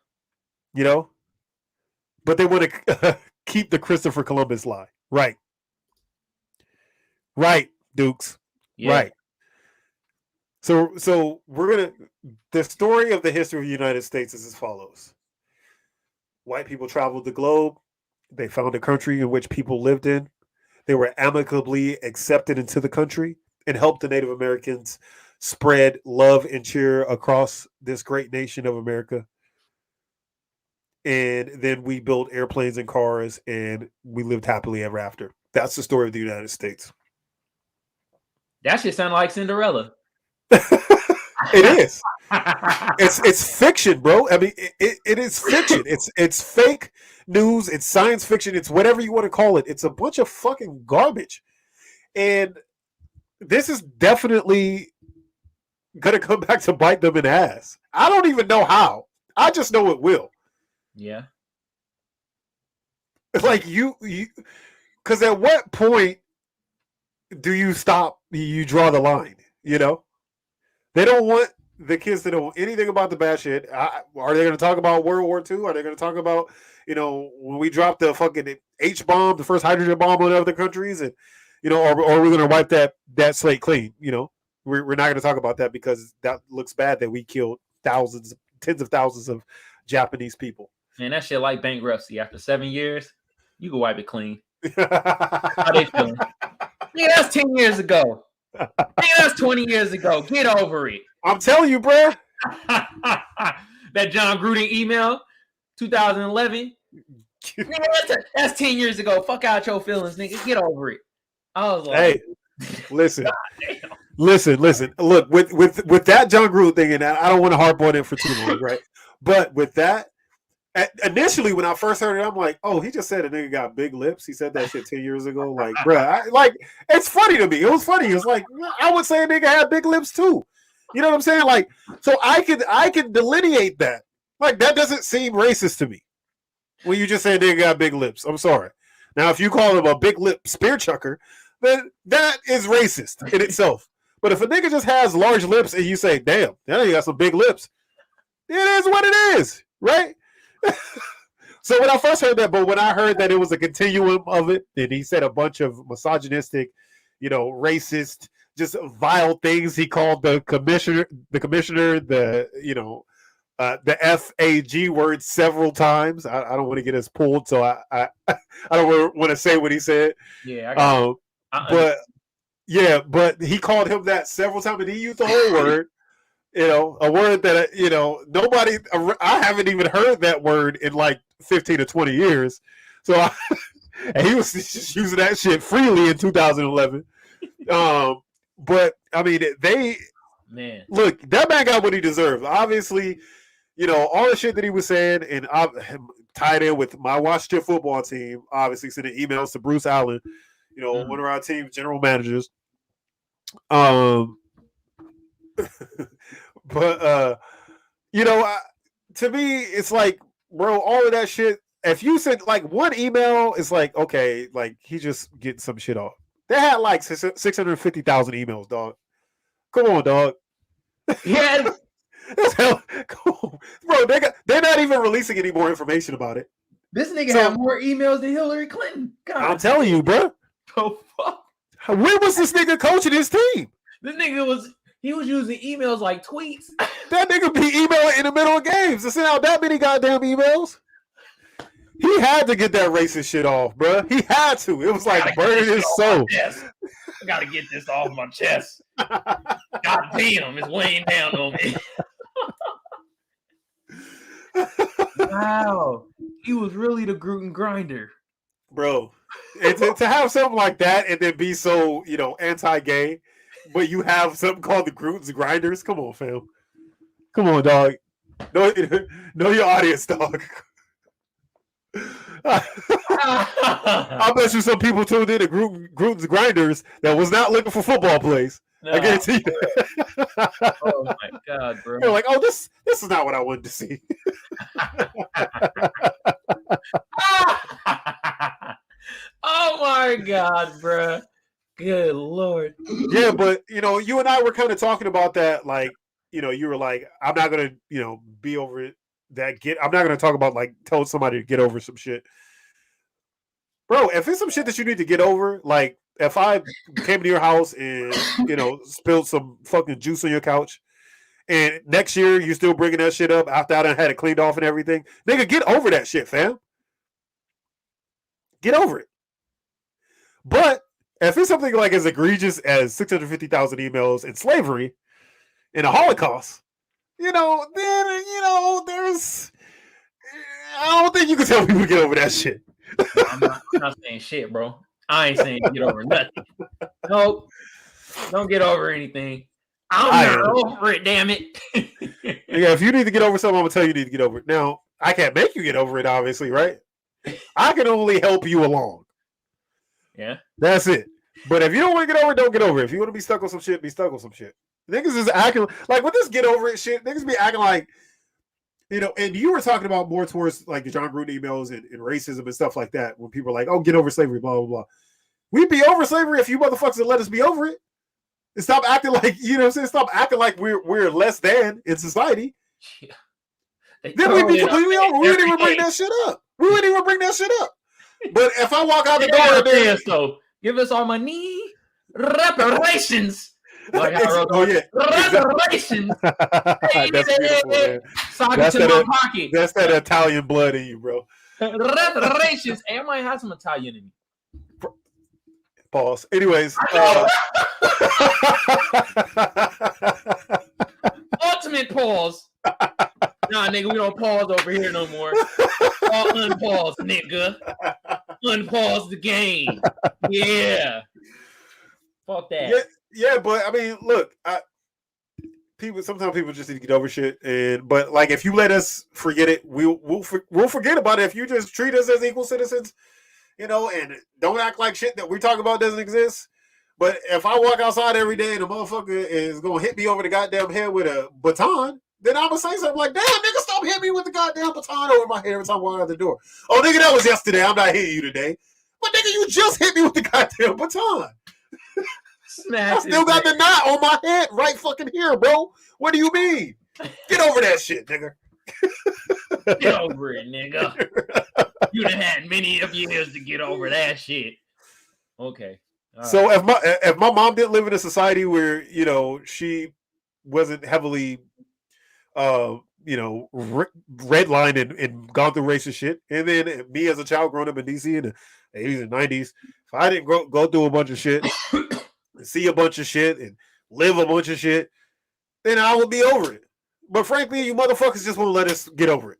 But they want to keep the Christopher Columbus lie. Right. Right, Dukes. Yeah. Right. So the story of the history of the United States is as follows. White people traveled the globe. They found a country in which people lived in. They were amicably accepted into the country and helped the Native Americans spread love and cheer across this great nation of America. And then we built airplanes and cars and we lived happily ever after. That's the story of the United States. That shit sound like Cinderella. It is. It's fiction, bro. I mean, it is fiction. It's fake news. It's science fiction. It's whatever you want to call it. It's a bunch of fucking garbage. And this is definitely gonna come back to bite them in the ass. I don't even know how. I just know it will. Yeah. Like you because at what point do you stop? You draw the line, They don't want the kids to know anything about the bad shit. Are they going to talk about World War II? Are they going to talk about, when we dropped the fucking H-bomb, the first hydrogen bomb on other countries? And, or we're going to wipe that slate clean, We're not going to talk about that because that looks bad that we killed tens of thousands of Japanese people. Man, that shit like bankruptcy. After 7 years, you can wipe it clean. How they feeling? Yeah, that's 10 years ago. Nigga, that's 20 years ago. Get over it. I'm telling you, bro. That John Gruden email, 2011. Nigga, that's 10 years ago. Fuck out your feelings, nigga. Get over it. I was like, hey, listen. Listen. Look, with that John Gruden thing, and I don't want to harp on it for too long, right? But with that, initially when I first heard it, I'm like, oh, he just said a nigga got big lips. He said that shit 10 years ago. Like, bruh, it's funny to me. It was funny. It's like, I would say a nigga had big lips too. You know what I'm saying? Like, so I can delineate that. Like, that doesn't seem racist to me. When you just say a nigga got big lips. I'm sorry. Now, if you call him a big lip spear chucker, then that is racist in itself. But if a nigga just has large lips and you say, damn, that nigga got some big lips, it is what it is, right? So when I first heard that, but when I heard that it was a continuum of it, and he said a bunch of misogynistic, racist, just vile things. He called the commissioner, the FAG word several times. I don't want to get us pulled, so I don't want to say what he said. Yeah, but he called him that several times, and he used the whole word. A word that, nobody, I haven't even heard that word in like 15 to 20 years. So, and he was just using that shit freely in 2011. But I mean, man. Look, that man got what he deserved. Obviously, all the shit that he was saying, and tied in with my Washington football team, obviously sending emails to Bruce Allen, one of our team's general managers. But to me, it's like, bro, all of that shit. If you send like one email, it's like, okay, like he just getting some shit off. They had like 650,000 emails, dog. Come on, dog. Yes. That's hell. Cool. Bro, they're not even releasing any more information about it. This nigga had more emails than Hillary Clinton. God. I'm telling you, bro. Oh fuck. When was this nigga coaching his team? This nigga was using emails like tweets. That nigga be emailing in the middle of games to send out that many goddamn emails. He had to get that racist shit off, bro. He had to. It was like burning his soul. I gotta get this off my chest. God damn, it's weighing down on me. Wow. He was really the gluten grinder. Bro. And to have something like that and then be so, anti-gay, but you have something called the gluten grinders. Come on, fam. Come on, dog. Know your audience, dog. I bet you some people tuned in to Gruden's Grinders that was not looking for football plays. No. I guarantee you. Oh my god, bro! They're like, oh, this is not what I wanted to see. Oh my god, bro! Good lord. Yeah, but you and I were kind of talking about that, like, you were like, I'm not gonna, be over it. I'm not gonna talk about like tell somebody to get over some shit. Bro, if it's some shit that you need to get over, like if I came to your house and, spilled some fucking juice on your couch and next year you still bringing that shit up after I done had it cleaned off and everything, nigga, get over that shit, fam. Get over it. But if it's something like as egregious as 650,000 emails and slavery and a Holocaust, then, there's, I don't think you can tell people to get over that shit. I'm not saying shit, bro. I ain't saying get over nothing. Nope. Don't get over anything. I'm not over it, damn it. Yeah, if you need to get over something, I'm going to tell you need to get over it. Now, I can't make you get over it, obviously, right? I can only help you along. Yeah. That's it. But if you don't want to get over it, don't get over it. If you want to be stuck on some shit, be stuck on some shit. Niggas is acting like with this get over it shit, niggas be acting like, and you were talking about more towards like the John Gruden emails and racism and stuff like that when people are like, oh, get over slavery, blah, blah, blah. We'd be over slavery if you motherfuckers would let us be over it. And stop acting like, stop acting like we're less than in society. Yeah. Then we'd be completely over. We wouldn't even bring that shit up. But if I walk out the door there, so give us our money, reparations. Like I wrote, reparations. That's that Italian blood in you, bro. Reparations. Hey, I might have some Italian in me. Pause. Anyways. Ultimate pause. Nah, nigga, we don't pause over here no more. All unpause, nigga. Unpause the game. Yeah. Fuck that. Yeah, but I mean, look, sometimes people just need to get over shit, but like if you let us forget it, we'll forget about it. If you just treat us as equal citizens, and don't act like shit that we talk about doesn't exist. But if I walk outside every day and a motherfucker is gonna hit me over the goddamn head with a baton, then I'm gonna say something like, "Damn, nigga, stop hitting me with the goddamn baton over my head every time I walk out the door." Oh, nigga, that was yesterday. I'm not hitting you today. But nigga, you just hit me with the goddamn baton. I still got the knot on my head right fucking here, bro. What do you mean? Get over that shit, nigga. Get over it, nigga. You done had many of years to get over that shit. Okay. So if my mom didn't live in a society where she wasn't heavily redlined and gone through racist shit, and then me as a child growing up in DC in the 80s and 90s, if I didn't go through a bunch of shit and see a bunch of shit and live a bunch of shit, then I would be over it. But frankly, you motherfuckers just won't let us get over it.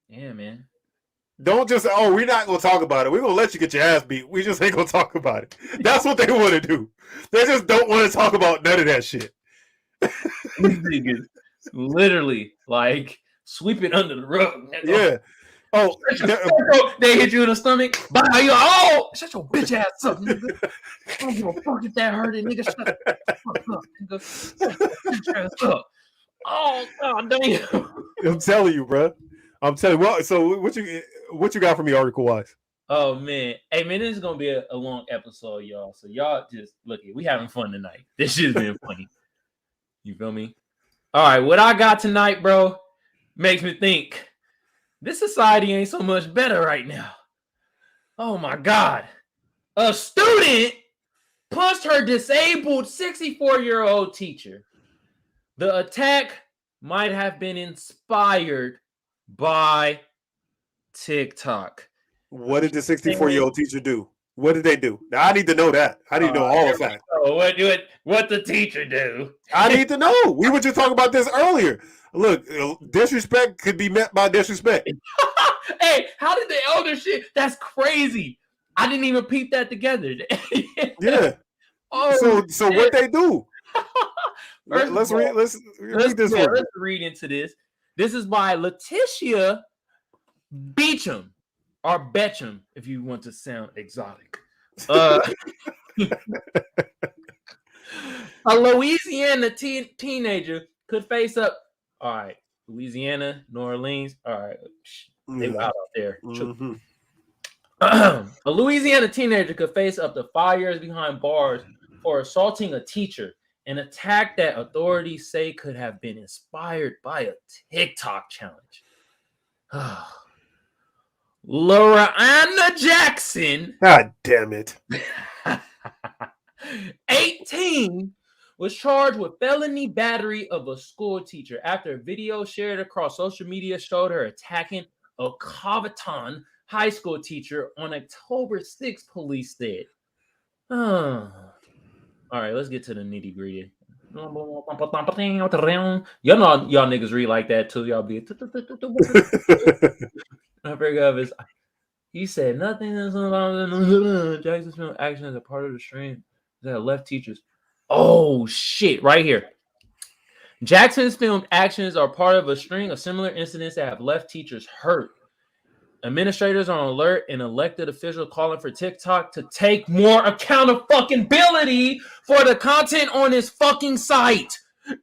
Yeah, man. Don't just, we're not going to talk about it. We're going to let you get your ass beat. We just ain't going to talk about it. That's what they want to do. They just don't want to talk about none of that shit. These niggas literally like sweep it under the rug. Yeah. Oh, They hit you in the stomach. But you oh, shut your bitch ass up, nigga. I don't give a fuck if that hurt it, nigga. Shut the fuck up, nigga. Shut your bitch ass up. Oh god damn. I'm telling you, bro. I'm telling you. Well, so what you got for me article wise? Oh man. Hey man, this is gonna be a long episode, y'all. So y'all just look it. We having fun tonight. This shit's been funny. You feel me? All right, what I got tonight, bro, makes me think this society ain't so much better right now. Oh my God. A student punched her disabled 64-year-old teacher. The attack might have been inspired by TikTok. What did the 64-year-old teacher do? What did they do? Now, I need to know that. I need to know all the facts. What the teacher do? I need to know. We were just talking about this earlier. Look, disrespect could be met by disrespect. Hey, how did the elder shit? That's crazy. I didn't even peep that together. Yeah. Oh, so what they do? Let's read this. Let's read into this. This is by Letitia Beecham or Betcham, if you want to sound exotic. A Louisiana teenager could face up. All right, Louisiana, New Orleans. All right, they were out there. Mm-hmm. A Louisiana teenager could face up to 5 years behind bars for assaulting a teacher, an attack that authorities say could have been inspired by a TikTok challenge. Laura Anna Jackson, God damn it, 18, was charged with felony battery of a school teacher after a video shared across social media showed her attacking a Covington high school teacher on October 6th, police said. All right, let's get to the nitty gritty. Y'all know y'all niggas read like that too. Y'all be I forgot his. He said nothing is Jackson's film action as a part of the stream that left teachers. Oh shit! Right here. Jackson's filmed actions are part of a string of similar incidents that have left teachers hurt. Administrators are on alert and elected officials calling for TikTok to take more accountability for the content on its fucking site.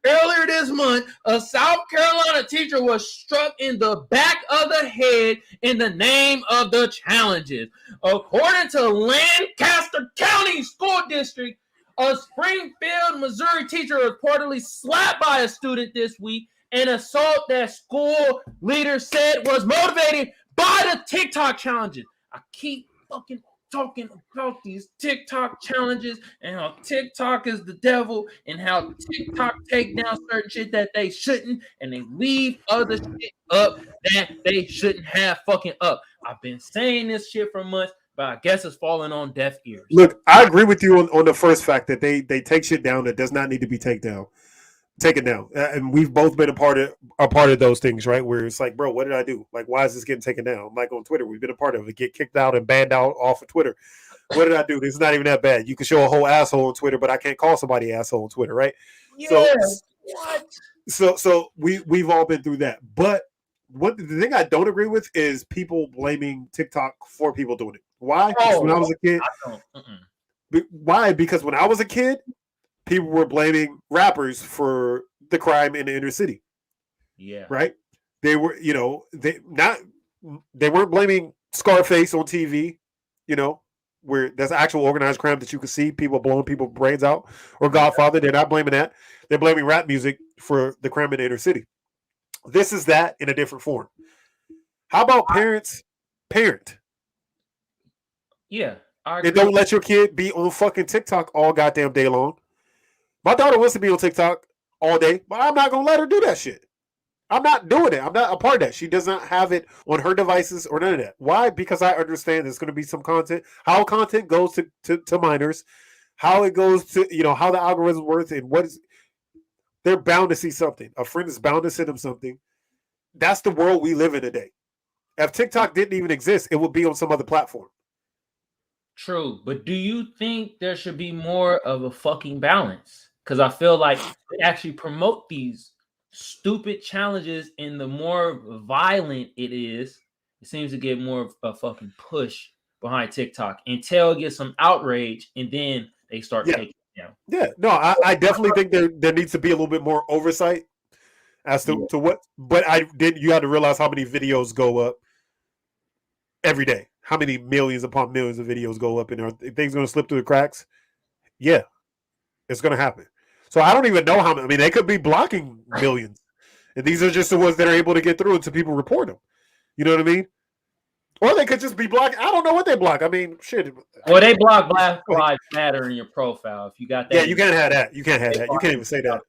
Earlier this month, a South Carolina teacher was struck in the back of the head in the name of the challenges. According to Lancaster County School District, a Springfield, Missouri teacher reportedly slapped by a student this week, an assault that school leaders said was motivated by the TikTok challenges. I keep fucking talking about these TikTok challenges and how TikTok is the devil and how TikTok take down certain shit that they shouldn't and they leave other shit up that they shouldn't have fucking up. I've been saying this shit for months, but I guess it's falling on deaf ears. Look, I agree with you on the first fact that they take shit down that does not need to be taken down. And we've both been a part of those things, right? Where it's like, bro, what did I do? Like, why is this getting taken down? Like on Twitter, we've been a part of it. Get kicked out and banned out off of Twitter. What did I do? This is not even that bad. You can show a whole asshole on Twitter, but I can't call somebody asshole on Twitter, right? Yeah. So we've all been through that. But the thing I don't agree with is people blaming TikTok for people doing it. Why? Because when I was a kid. Why? Because when I was a kid, people were blaming rappers for the crime in the inner city. Yeah. Right? They were, they weren't blaming Scarface on TV, where there's actual organized crime that you can see, people blowing people's brains out, or Godfather. They're not blaming that. They're blaming rap music for the crime in the inner city. This is that in a different form. How about parents parent? Yeah. And don't let your kid be on fucking TikTok all goddamn day long. My daughter wants to be on TikTok all day, but I'm not going to let her do that shit. I'm not doing it. I'm not a part of that. She does not have it on her devices or none of that. Why? Because I understand there's going to be some content, how content goes to minors, how it goes to, how the algorithm works and they're bound to see something. A friend is bound to send them something. That's the world we live in today. If TikTok didn't even exist, it would be on some other platform. True. But do you think there should be more of a fucking balance? because I feel like they actually promote these stupid challenges, and the more violent it is, it seems to get more of a fucking push behind TikTok until it gets some outrage, and then they start taking it down. Yeah, no, I definitely think there needs to be a little bit more oversight as to what. But you have to realize how many videos go up every day. How many millions upon millions of videos go up, and are things going to slip through the cracks? Yeah, it's going to happen. So I don't even know how many. I mean, they could be blocking millions, and these are just the ones that are able to get through until people report them. You know what I mean? Or they could just be blocking. I don't know what they block. I mean, shit. Well, they block Black Lives Matter in your profile if you got that. Yeah, you can't have that. You can't have that. You can't even say that.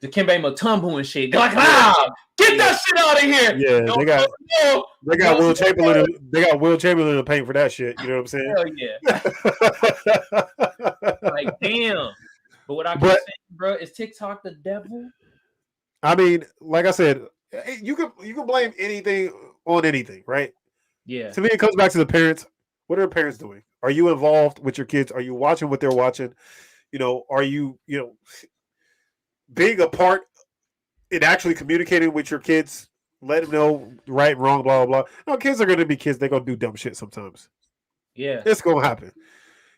The Kimbe Mutombo and shit. Like, get that shit out of here. Yeah, they got Will Chamberlain. They got Will Chamberlain to paint for that shit. You know what I'm saying? Hell yeah. Like, damn. But what I keep saying, bro, is TikTok the devil? I mean, like I said, you can blame anything on anything, right? Yeah. To me, it comes back to the parents. What are the parents doing? Are you involved with your kids? Are you watching what they're watching? Are you, being a part in actually communicating with your kids? Let them know right and wrong, blah, blah, blah. No, kids are going to be kids. They're going to do dumb shit sometimes. Yeah. It's going to happen.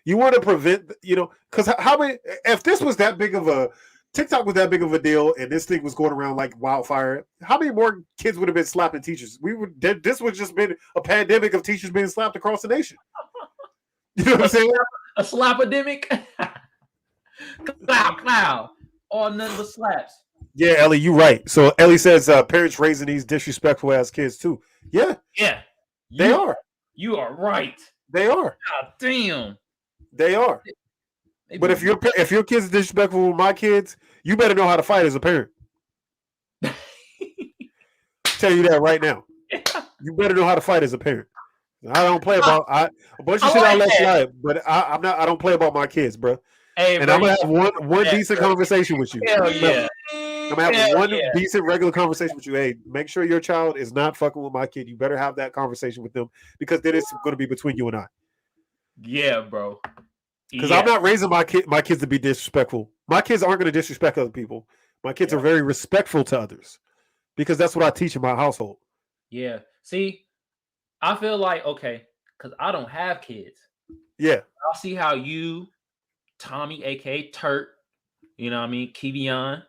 You want to prevent, because how many, if this was that big of a, TikTok was that big of a deal, and this thing was going around like wildfire, how many more kids would have been slapping teachers? This would just been a pandemic of teachers being slapped across the nation. You know what I'm saying? A slap-a-demic? Clow. All nothing but slaps. Yeah, Ellie, you're right. So Ellie says parents raising these disrespectful ass kids too. Yeah. Yeah. They are. You are right. They are. God damn. They are. But if your kids are disrespectful with my kids, you better know how to fight as a parent. Tell you that right now. You better know how to fight as a parent. I don't play about a bunch of shit I let slide, but I don't play about my kids, bro. Hey, and bro, I'm gonna have one decent conversation with you. Hell yeah. I'm gonna have one decent regular conversation with you. Hey, make sure your child is not fucking with my kid. You better have that conversation with them, because then it's going to be between you and I. Yeah, bro. Because I'm not raising my kids to be disrespectful. My kids aren't going to disrespect other people. My kids are very respectful to others, because that's what I teach in my household. Yeah. See, I feel like, okay, because I don't have kids. Yeah. I'll see how you, Tommy, a.k.a. Turt, you know what I mean, Kevion,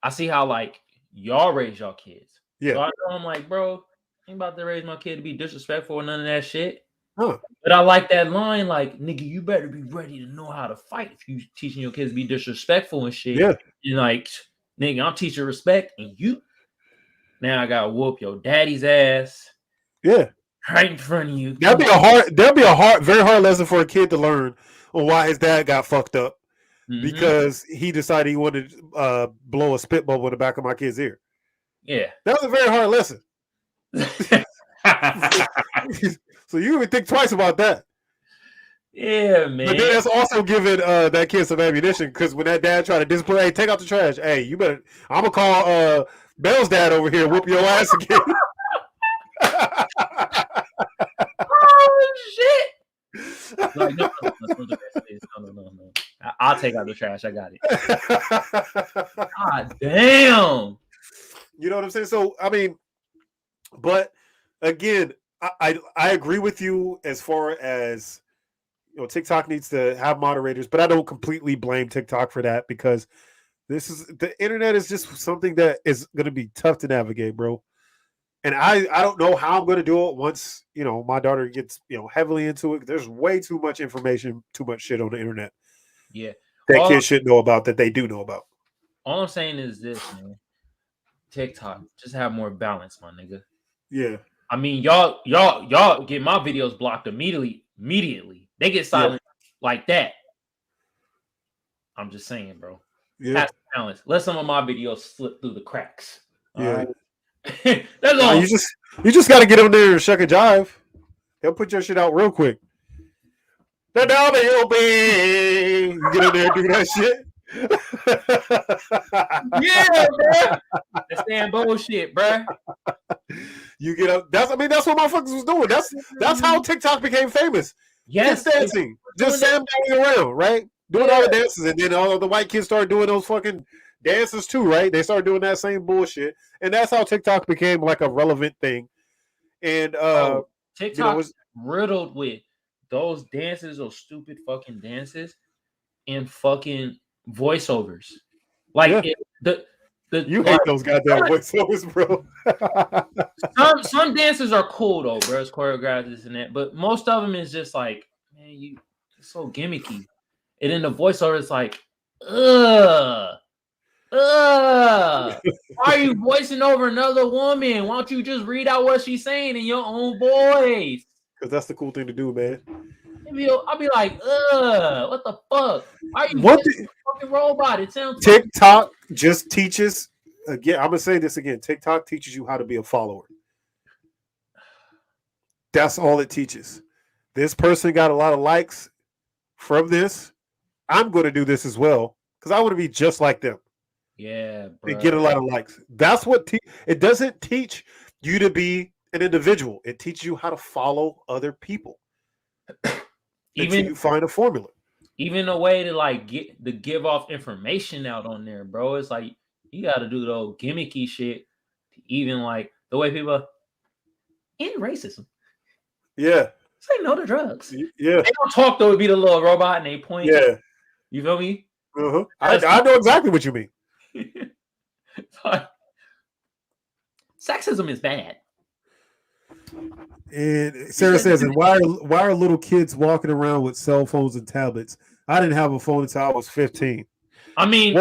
I see how, like, y'all raise y'all kids. Yeah. So I'm like, bro, I ain't about to raise my kid to be disrespectful or none of that shit. Huh. But I like that line, like, nigga, you better be ready to know how to fight if you teaching your kids to be disrespectful and shit. Yeah. You're like, nigga, I'm teaching respect, and you now I gotta whoop your daddy's ass. Yeah. Right in front of you. That'd be a very hard lesson for a kid to learn on why his dad got fucked up. Mm-hmm. Because he decided he wanted to blow a spit bubble in the back of my kid's ear. Yeah. That was a very hard lesson. So you even think twice about that. Yeah, man. But then that's also giving that kid some ammunition, because when that dad tried to discipline, hey, take out the trash. Hey, you better, I'm going to call Bell's dad over here and whoop your ass again. Oh, shit. Like, no. I'll take out the trash. I got it. God damn. You know what I'm saying? So, I mean, but again, I agree with you as far as, TikTok needs to have moderators, but I don't completely blame TikTok for that, because the internet is just something that is going to be tough to navigate, bro. And I don't know how I'm going to do it once, my daughter gets, heavily into it. There's way too much information, too much shit on the internet. Yeah. That kids should know about, that they do know about. All I'm saying is this, man. TikTok, just have more balance, my nigga. Yeah. I mean, y'all get my videos blocked immediately. They get silent like that. I'm just saying, bro. Yeah. Have balance. Let some of my videos slip through the cracks. Yeah. Right? That's all. You just got to get on there and shuck and jive. They'll put your shit out real quick. The door be open. You get in there and do that shit. Yeah, bro. That's damn bullshit, bro. You get up. That's what motherfuckers was doing. That's how TikTok became famous. Yes, just dancing, just sandbagging around, right? doing all the dances, and then all the white kids started doing those fucking dances too, right? They started doing that same bullshit, and that's how TikTok became like a relevant thing. And TikTok is riddled with those dances, those stupid fucking dances, and fucking voiceovers. Like you hate those goddamn voiceovers, bro. some dances are cool though, bro. It's choreographed this and that, but most of them is just like, man, it's so gimmicky. And then the voiceover is like, why are you voicing over another woman? Why don't you just read out what she's saying in your own voice? Because that's the cool thing to do, man. I'll be like, what the fuck? Why are you voicing a fucking robot? It sounds TikTok just teaches, again, I'm going to say this again. TikTok teaches you how to be a follower. That's all it teaches. This person got a lot of likes from this. I'm going to do this as well because I want to be just like them. Yeah, bro. And get a lot of likes. That's what it doesn't teach you to be an individual. It teaches you how to follow other people. Even you find a formula. Even a way to like give off information out on there, bro. It's like you got to do those gimmicky shit. Even like the way people end racism. Yeah. Say no to drugs. Yeah. They don't talk though. It'd be the little robot and they point. Yeah. You feel me? Uh-huh. I know exactly what you mean. Sexism is bad. And Sarah says, and why are little kids walking around with cell phones and tablets? I didn't have a phone until I was 15. I mean,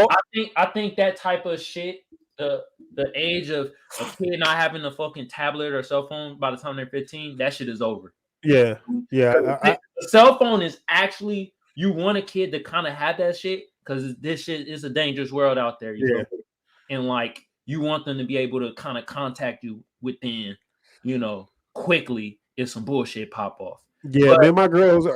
I think that type of shit, the age of a kid not having a fucking tablet or cell phone by the time they're 15, that shit is over. Yeah. The cell phone is actually, you want a kid to kind of have that shit because this shit is a dangerous world out there. You know? And like, you want them to be able to kind of contact you within, quickly if some bullshit pop off. Yeah, man, my girls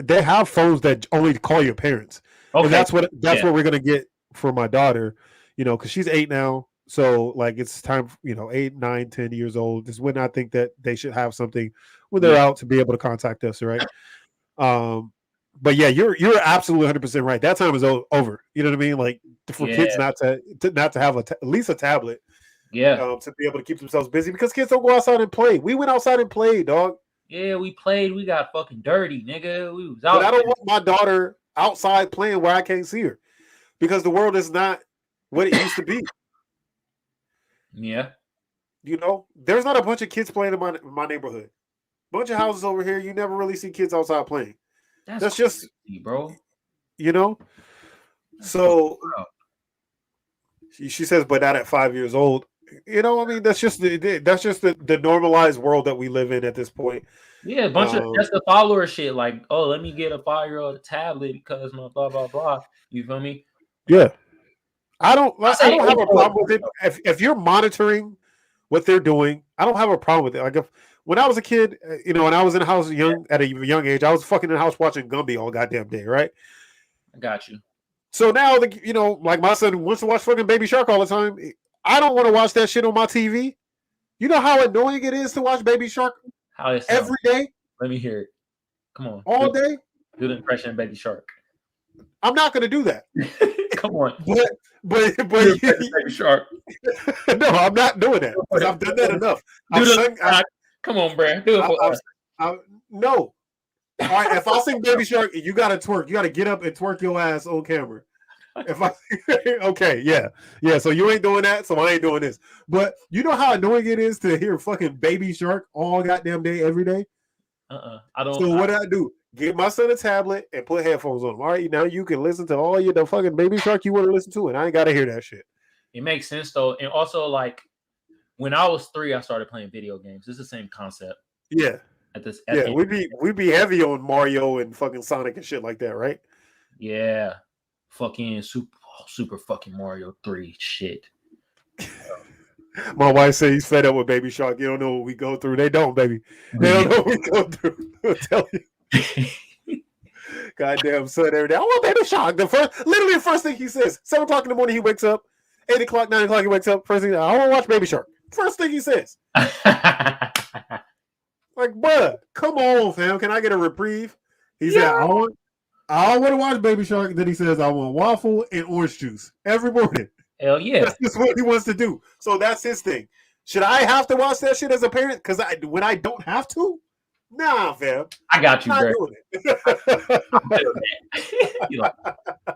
they have phones that only call your parents. Okay. And that's what we're gonna get for my daughter, because she's 8 now. So like it's time, 8, 9, 10 years old is when I think that they should have something when they're out to be able to contact us, right? But yeah, you're absolutely 100% right. That time is over. You know what I mean? Like for kids not to have at least a tablet. Yeah. To be able to keep themselves busy because kids don't go outside and play. We went outside and played, dog. Yeah, we played. We got fucking dirty, nigga. We was out. But I don't want my daughter outside playing where I can't see her because the world is not what it used to be. Yeah. There's not a bunch of kids playing in my neighborhood. Bunch of houses over here, you never really see kids outside playing. That's just, bro. So she says, but not at 5 years old. That's just the normalized world that we live in at this point. Yeah, a bunch of that's the follower shit. Like, oh, let me get a 5-year-old a tablet because blah blah blah. You feel me? Yeah, I don't have a problem with it. If you're monitoring what they're doing, I don't have a problem with it. Like when I was a kid, when I was in the house at a young age, I was fucking in the house watching Gumby all goddamn day, right? I got you. So now, like my son wants to watch fucking Baby Shark all the time. I don't want to watch that shit on my TV. You know how annoying it is to watch Baby Shark every day? Let me hear it. Come on. All day? Do the impression of Baby Shark. I'm not going to do that. Come on. But Baby Shark. No, I'm not doing that. I've done that enough. Come on, Brad. Do it for us. No. All right, if I sing Baby Shark, you got to twerk. You got to get up and twerk your ass on camera. Okay, yeah. So you ain't doing that, so I ain't doing this. But you know how annoying it is to hear fucking Baby Shark all goddamn day, every day. I don't. So what did I do? Give my son a tablet and put headphones on him. All right, now you can listen to all the fucking Baby Shark you want to listen to, and I ain't got to hear that shit. It makes sense though, and also like when I was 3, I started playing video games. It's the same concept. Yeah. We'd be heavy on Mario and fucking Sonic and shit like that, right? Yeah. Fucking super fucking Mario 3 shit. My wife said he's fed up with Baby Shark. You don't know what we go through. They don't, baby. They don't know what we go through. I'll tell you. Goddamn son every day. I want Baby Shark. Literally the first thing he says. 7 o'clock in the morning he wakes up. 8 o'clock, 9 o'clock he wakes up. First thing, I want to watch Baby Shark. First thing he says. Like, bruh, come on, fam. Can I get a reprieve? He said, I want I want to watch Baby Shark. Then he says, I want waffle and orange juice every morning. Hell yeah. That's just what he wants to do. So that's his thing. Should I have to watch that shit as a parent? Because when I don't have to? Nah, fam. I got you, I'm not bro. doing it. You know,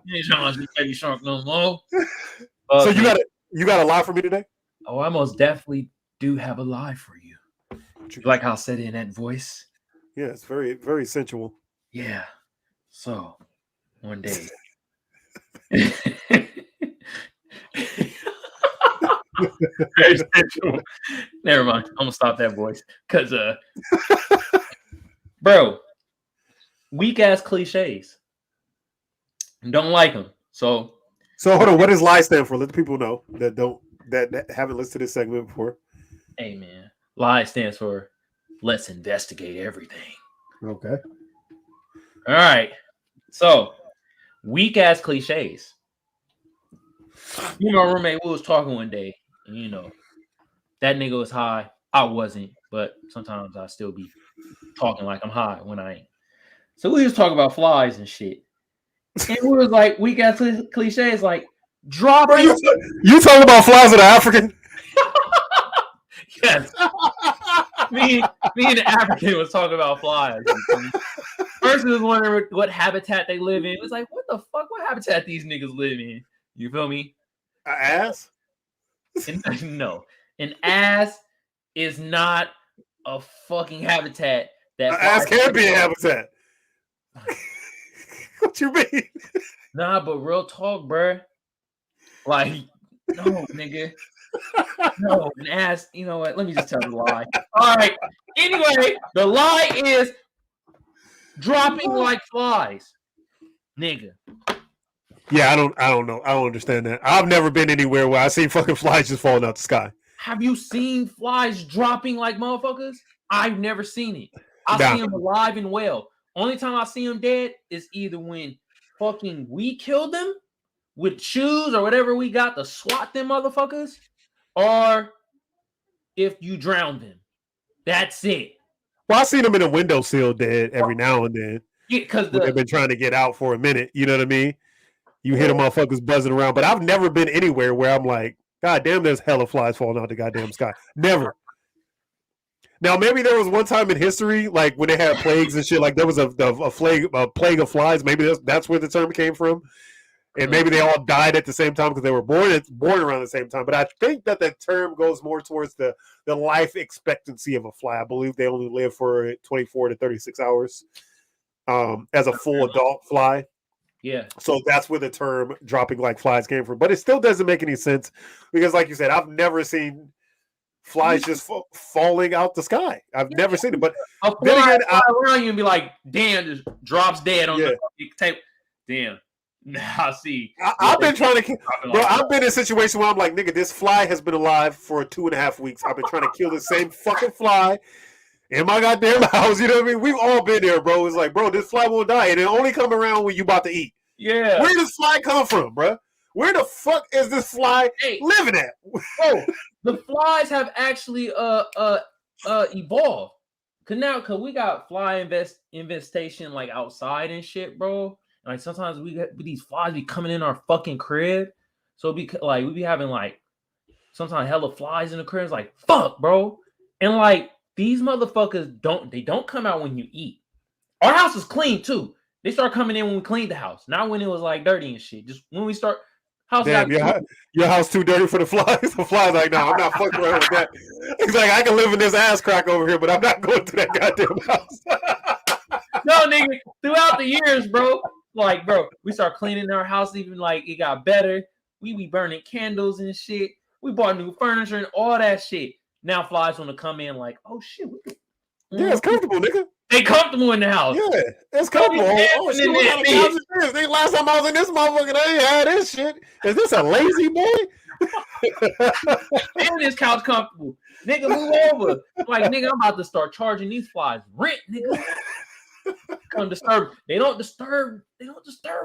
you ain't trying to see Baby Shark no more. So you got a lie for me today? Oh, I most definitely do have a lie for you. You like how I said it in that voice? Yeah, it's very, very sensual. Yeah. So one day. Very sensual. Never mind. I'm gonna stop that voice. Cause bro, weak ass cliches. Don't like them. So hold on, what does LIE stand for? Let the people know that haven't listened to this segment before. hey man, LIE stands for let's investigate everything. Okay. All right. So weak ass cliches. You know, roommate, we was talking one day, and you know, that nigga was high. I wasn't, but sometimes I still be talking like I'm high when I ain't. So we was talking about flies and shit. And we was like, weak ass cliches like dropping. You talking about flies that are African? Yes. me and the African was talking about flies. First, we was wondering what habitat they live in. It was like, what the fuck? What habitat these niggas live in? You feel me? An ass? No, an ass is not a fucking habitat. That an ass can be a habitat. What you mean? Nah, but real talk, bruh. Like, no, nigga. No, an ass. You know what? Let me just tell the lie. All right. Anyway, the lie is dropping like flies, nigga. Yeah, I don't know. I don't understand that. I've never been anywhere where I seen fucking flies just falling out the sky. Have you seen flies dropping like motherfuckers? I've never seen it. I see them alive and well. Only time I see them dead is either when fucking we killed them with shoes or whatever we got to swat them motherfuckers, or if you drown them. That's it. Well, I seen them in a windowsill dead every now and then. Yeah, because they've been trying to get out for a minute. You know what I mean? You hear the motherfuckers buzzing around, but I've never been anywhere where I'm like, God damn, there's hella flies falling out the goddamn sky. Never. Now, maybe there was one time in history, like when they had plagues and shit, like there was a plague of flies. Maybe that's where the term came from. And maybe they all died at the same time because they were born around the same time. But I think that the term goes more towards the life expectancy of a fly. I believe they only live for 24 to 36 hours as a full adult fly. Yeah. So that's where the term dropping like flies came from. But it still doesn't make any sense because, like you said, I've never seen flies just falling out the sky. I've never seen it. But a fly around you and be like, damn, just drops dead on the tape. Damn. Now I see. I've been trying to, bro. I've been in a situation where I'm like, nigga, this fly has been alive for 2.5 weeks. I've been trying to kill the same fucking fly in my goddamn house. You know what I mean? We've all been there, bro. It's like, bro, this fly won't die, and it only come around when you about to eat. Yeah. Where does fly come from, bro? Where the fuck is this fly living at? Oh, the flies have actually evolved. Cause we got fly infestation like outside and shit, bro. Like sometimes these flies be coming in our fucking crib, so we be having like sometimes hella flies in the crib. It's like fuck, bro, and like these motherfuckers don't come out when you eat. Our house is clean too. They start coming in when we cleaned the house, not when it was like dirty and shit. Just when we start. Damn, your house too dirty for the flies. The flies like, no, I'm not fucking around with that. He's like, I can live in this ass crack over here, but I'm not going to that goddamn house. No, nigga, throughout the years, bro. Like, bro, we start cleaning our house, even like it got better. We be burning candles and shit. We bought new furniture and all that shit. Now flies want to come in like, oh shit. Yeah, it's comfortable, nigga. They comfortable in the house. Yeah, it's comfortable. Oh shit, what kind of couch is this? Last time I was in this motherfucker, I ain't had this shit. Is this a lazy boy? Man, this couch comfortable. Nigga, move over. I'm like, nigga, I'm about to start charging these flies rent, nigga. Come disturb. They don't disturb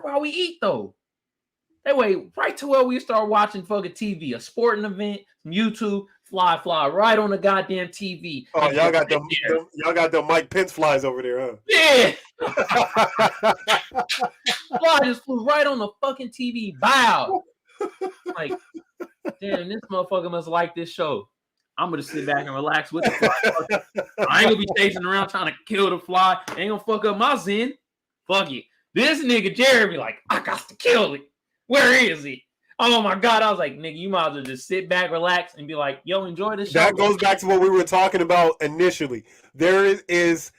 while we eat though. They wait right to where we start watching fucking TV, a sporting event, some YouTube. fly right on the goddamn TV. Oh, and y'all just got sit there. y'all got them Mike Pence flies over there, Yeah, huh? fly just flew right on the fucking TV. Bow. Like, damn, this motherfucker must like this show. I'm gonna sit back and relax with the fly. I ain't gonna be chasing around trying to kill the fly. Ain't gonna fuck up my zen. Fuck it. This nigga Jerry be like, I got to kill it. Where is he? Oh my god! I was like, nigga, you might as well just sit back, relax, and be like, yo, enjoy the show. That goes back to what we were talking about initially. There is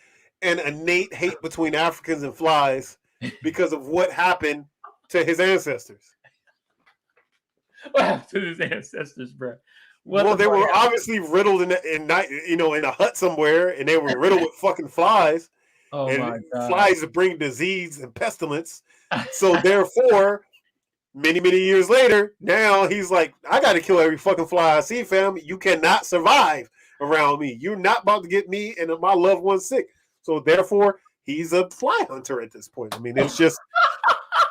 an innate hate between Africans and flies because of what happened to his ancestors. What happened to his ancestors, bro? Well, they were obviously riddled in a hut somewhere, and they were riddled with fucking flies. Oh and my god! Flies bring disease and pestilence. So therefore, many years later, now he's like, I got to kill every fucking fly I see, fam. You cannot survive around me. You're not about to get me and my loved ones sick. So therefore, he's a fly hunter at this point. I mean, it's just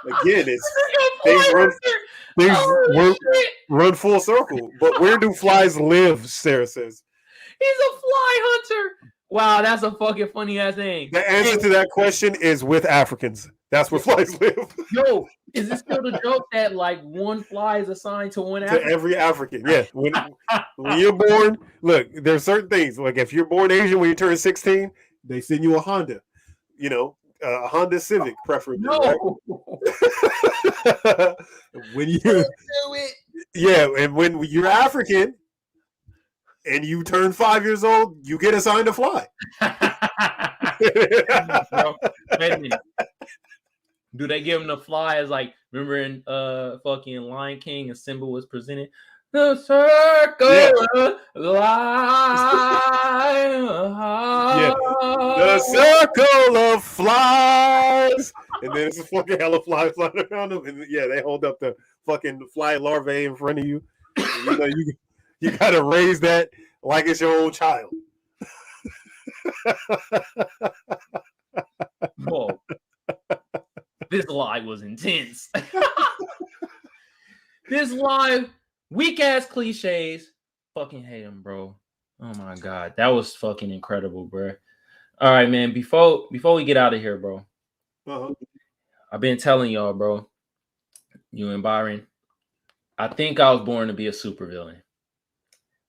again, it's things run full circle. But where do flies live? Sarah says he's a fly hunter. Wow, that's a fucking funny ass name. The answer to that question is with Africans. That's where flies live. Yo, is it still the joke that like one fly is assigned to one African? To every African, yeah. When you're born, look, there's certain things. Like if you're born Asian when you turn 16, they send you a Honda. You know, a Honda Civic, preferably. No. Right? When you and when you're African and you turn 5 years old, you get assigned to fly. Bro, wait a minute. Do they give him the fly as like, remember in fucking Lion King and Simba was presented? The circle of life. Yeah. The circle of flies. And then it's a fucking hella flies flying around them. And yeah, they hold up the fucking fly larvae in front of you. And, you gotta raise that like it's your own child. Whoa. This live was intense. This live, weak ass cliches. Fucking hate him, bro. Oh my god, that was fucking incredible, bro. All right, man. Before we get out of here, bro. I've been telling y'all, bro. You and Byron. I think I was born to be a supervillain.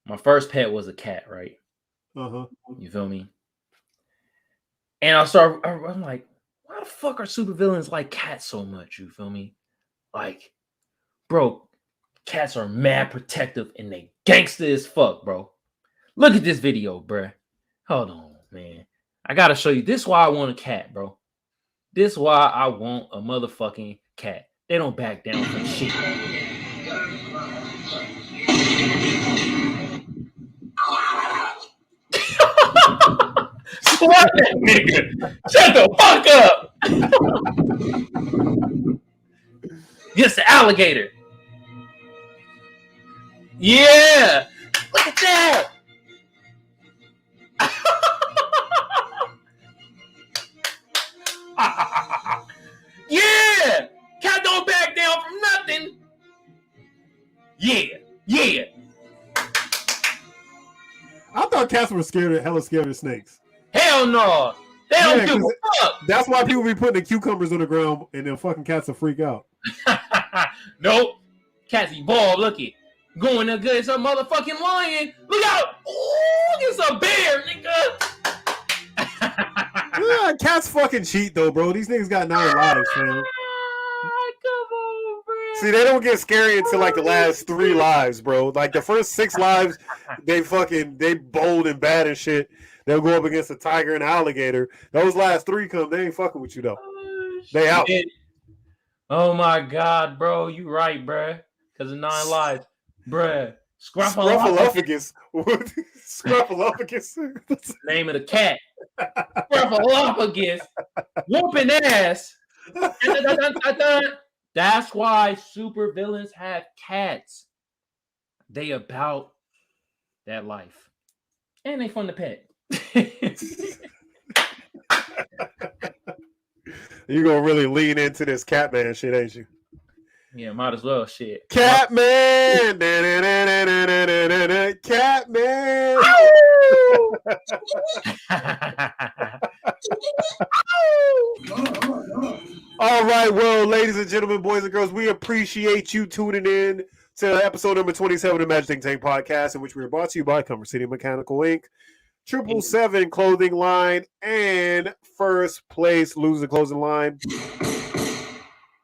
My first pet was a cat, right? You feel me? And I'm like, why the fuck are supervillains like cats so much? You feel me? Like, bro, cats are mad protective and they gangster as fuck, bro. Look at this video, bro. Hold on, man. I gotta show you. This is why I want a cat, bro. This is why I want a motherfucking cat. They don't back down from shit. What that nigga? Shut the fuck up! Yes, the alligator. Yeah, look at that. Yeah, cat don't back down from nothing. Yeah. I thought cats were hella scared of snakes. Hell no. They don't give a fuck. That's why people be putting the cucumbers on the ground and then fucking cats will freak out. Nope. Cats evolved. Look it. Going to good. It's a motherfucking lion. Look out. Ooh, it's a bear, nigga. Cats fucking cheat though, bro. These niggas got 9 lives, fam. Come on, bro. See, they don't get scary until like the last 3 lives, bro. Like the first 6 lives, they bold and bad and shit. They'll go up against a tiger and an alligator. Those last 3 come, they ain't fucking with you though. They out. Oh my god, bro, you right, bro. Because of 9 lives, bro. Scruffalophagus. Scruffalophagus. Name of the cat. Scruffalophagus. Whooping ass. That's why super villains have cats. They about that life. And they fun to pet. You're gonna really lean into this Catman shit, ain't you? Yeah, might as well. Shit. Catman. Catman. All right, well, ladies and gentlemen, boys and girls, we appreciate you tuning in to episode number 27 of the Magic Think Tank podcast, in which we are brought to you by Comfort City Mechanical Inc., 777 Clothing Line, and First Place Loser Clothing Line.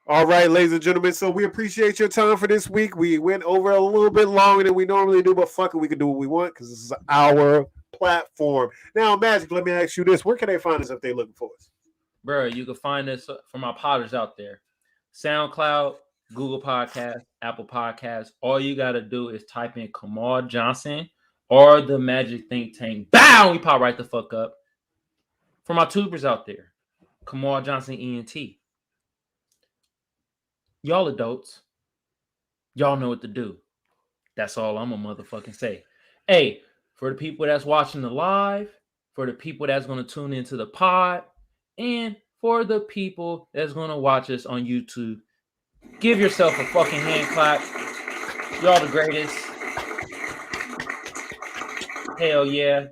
All right, ladies and gentlemen, so we appreciate your time for this week. We went over a little bit longer than we normally do, but fuck it, we can do what we want because this is our platform. Now, Magic, let me ask you this. Where can they find us if they're looking for us? Bro, you can find us from our potters out there. SoundCloud, Google Podcasts, Apple Podcasts. All you got to do is type in Kamal Johnson or the Magic Think Tank. Bow! We pop right the fuck up. From our tubers out there, Kamal Johnson ENT. Y'all adults, y'all know what to do. That's all I'm gonna motherfucking say. Hey, for the people that's watching the live, for the people that's gonna tune into the pod, and for the people that's gonna watch us on YouTube, give yourself a fucking hand clap. Y'all the greatest. Hell yeah.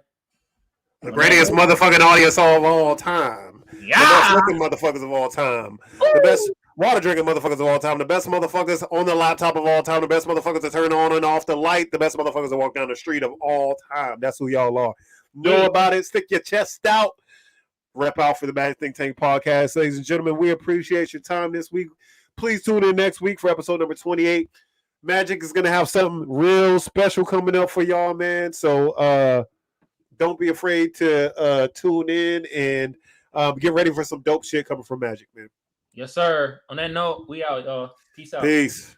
The greatest motherfucking audience of all time. Yeah. The best looking motherfuckers of all time. Ooh. The best water drinking motherfuckers of all time. The best motherfuckers on the laptop of all time. The best motherfuckers to turn on and off the light. The best motherfuckers to walk down the street of all time. That's who y'all are. Know about it. Stick your chest out. Rep out for the Magic Think Tank podcast. Ladies and gentlemen, we appreciate your time this week. Please tune in next week for episode number 28. Magic is going to have something real special coming up for y'all, man. So don't be afraid to tune in and get ready for some dope shit coming from Magic, man. Yes, sir. On that note, we out, y'all. Peace out. Peace.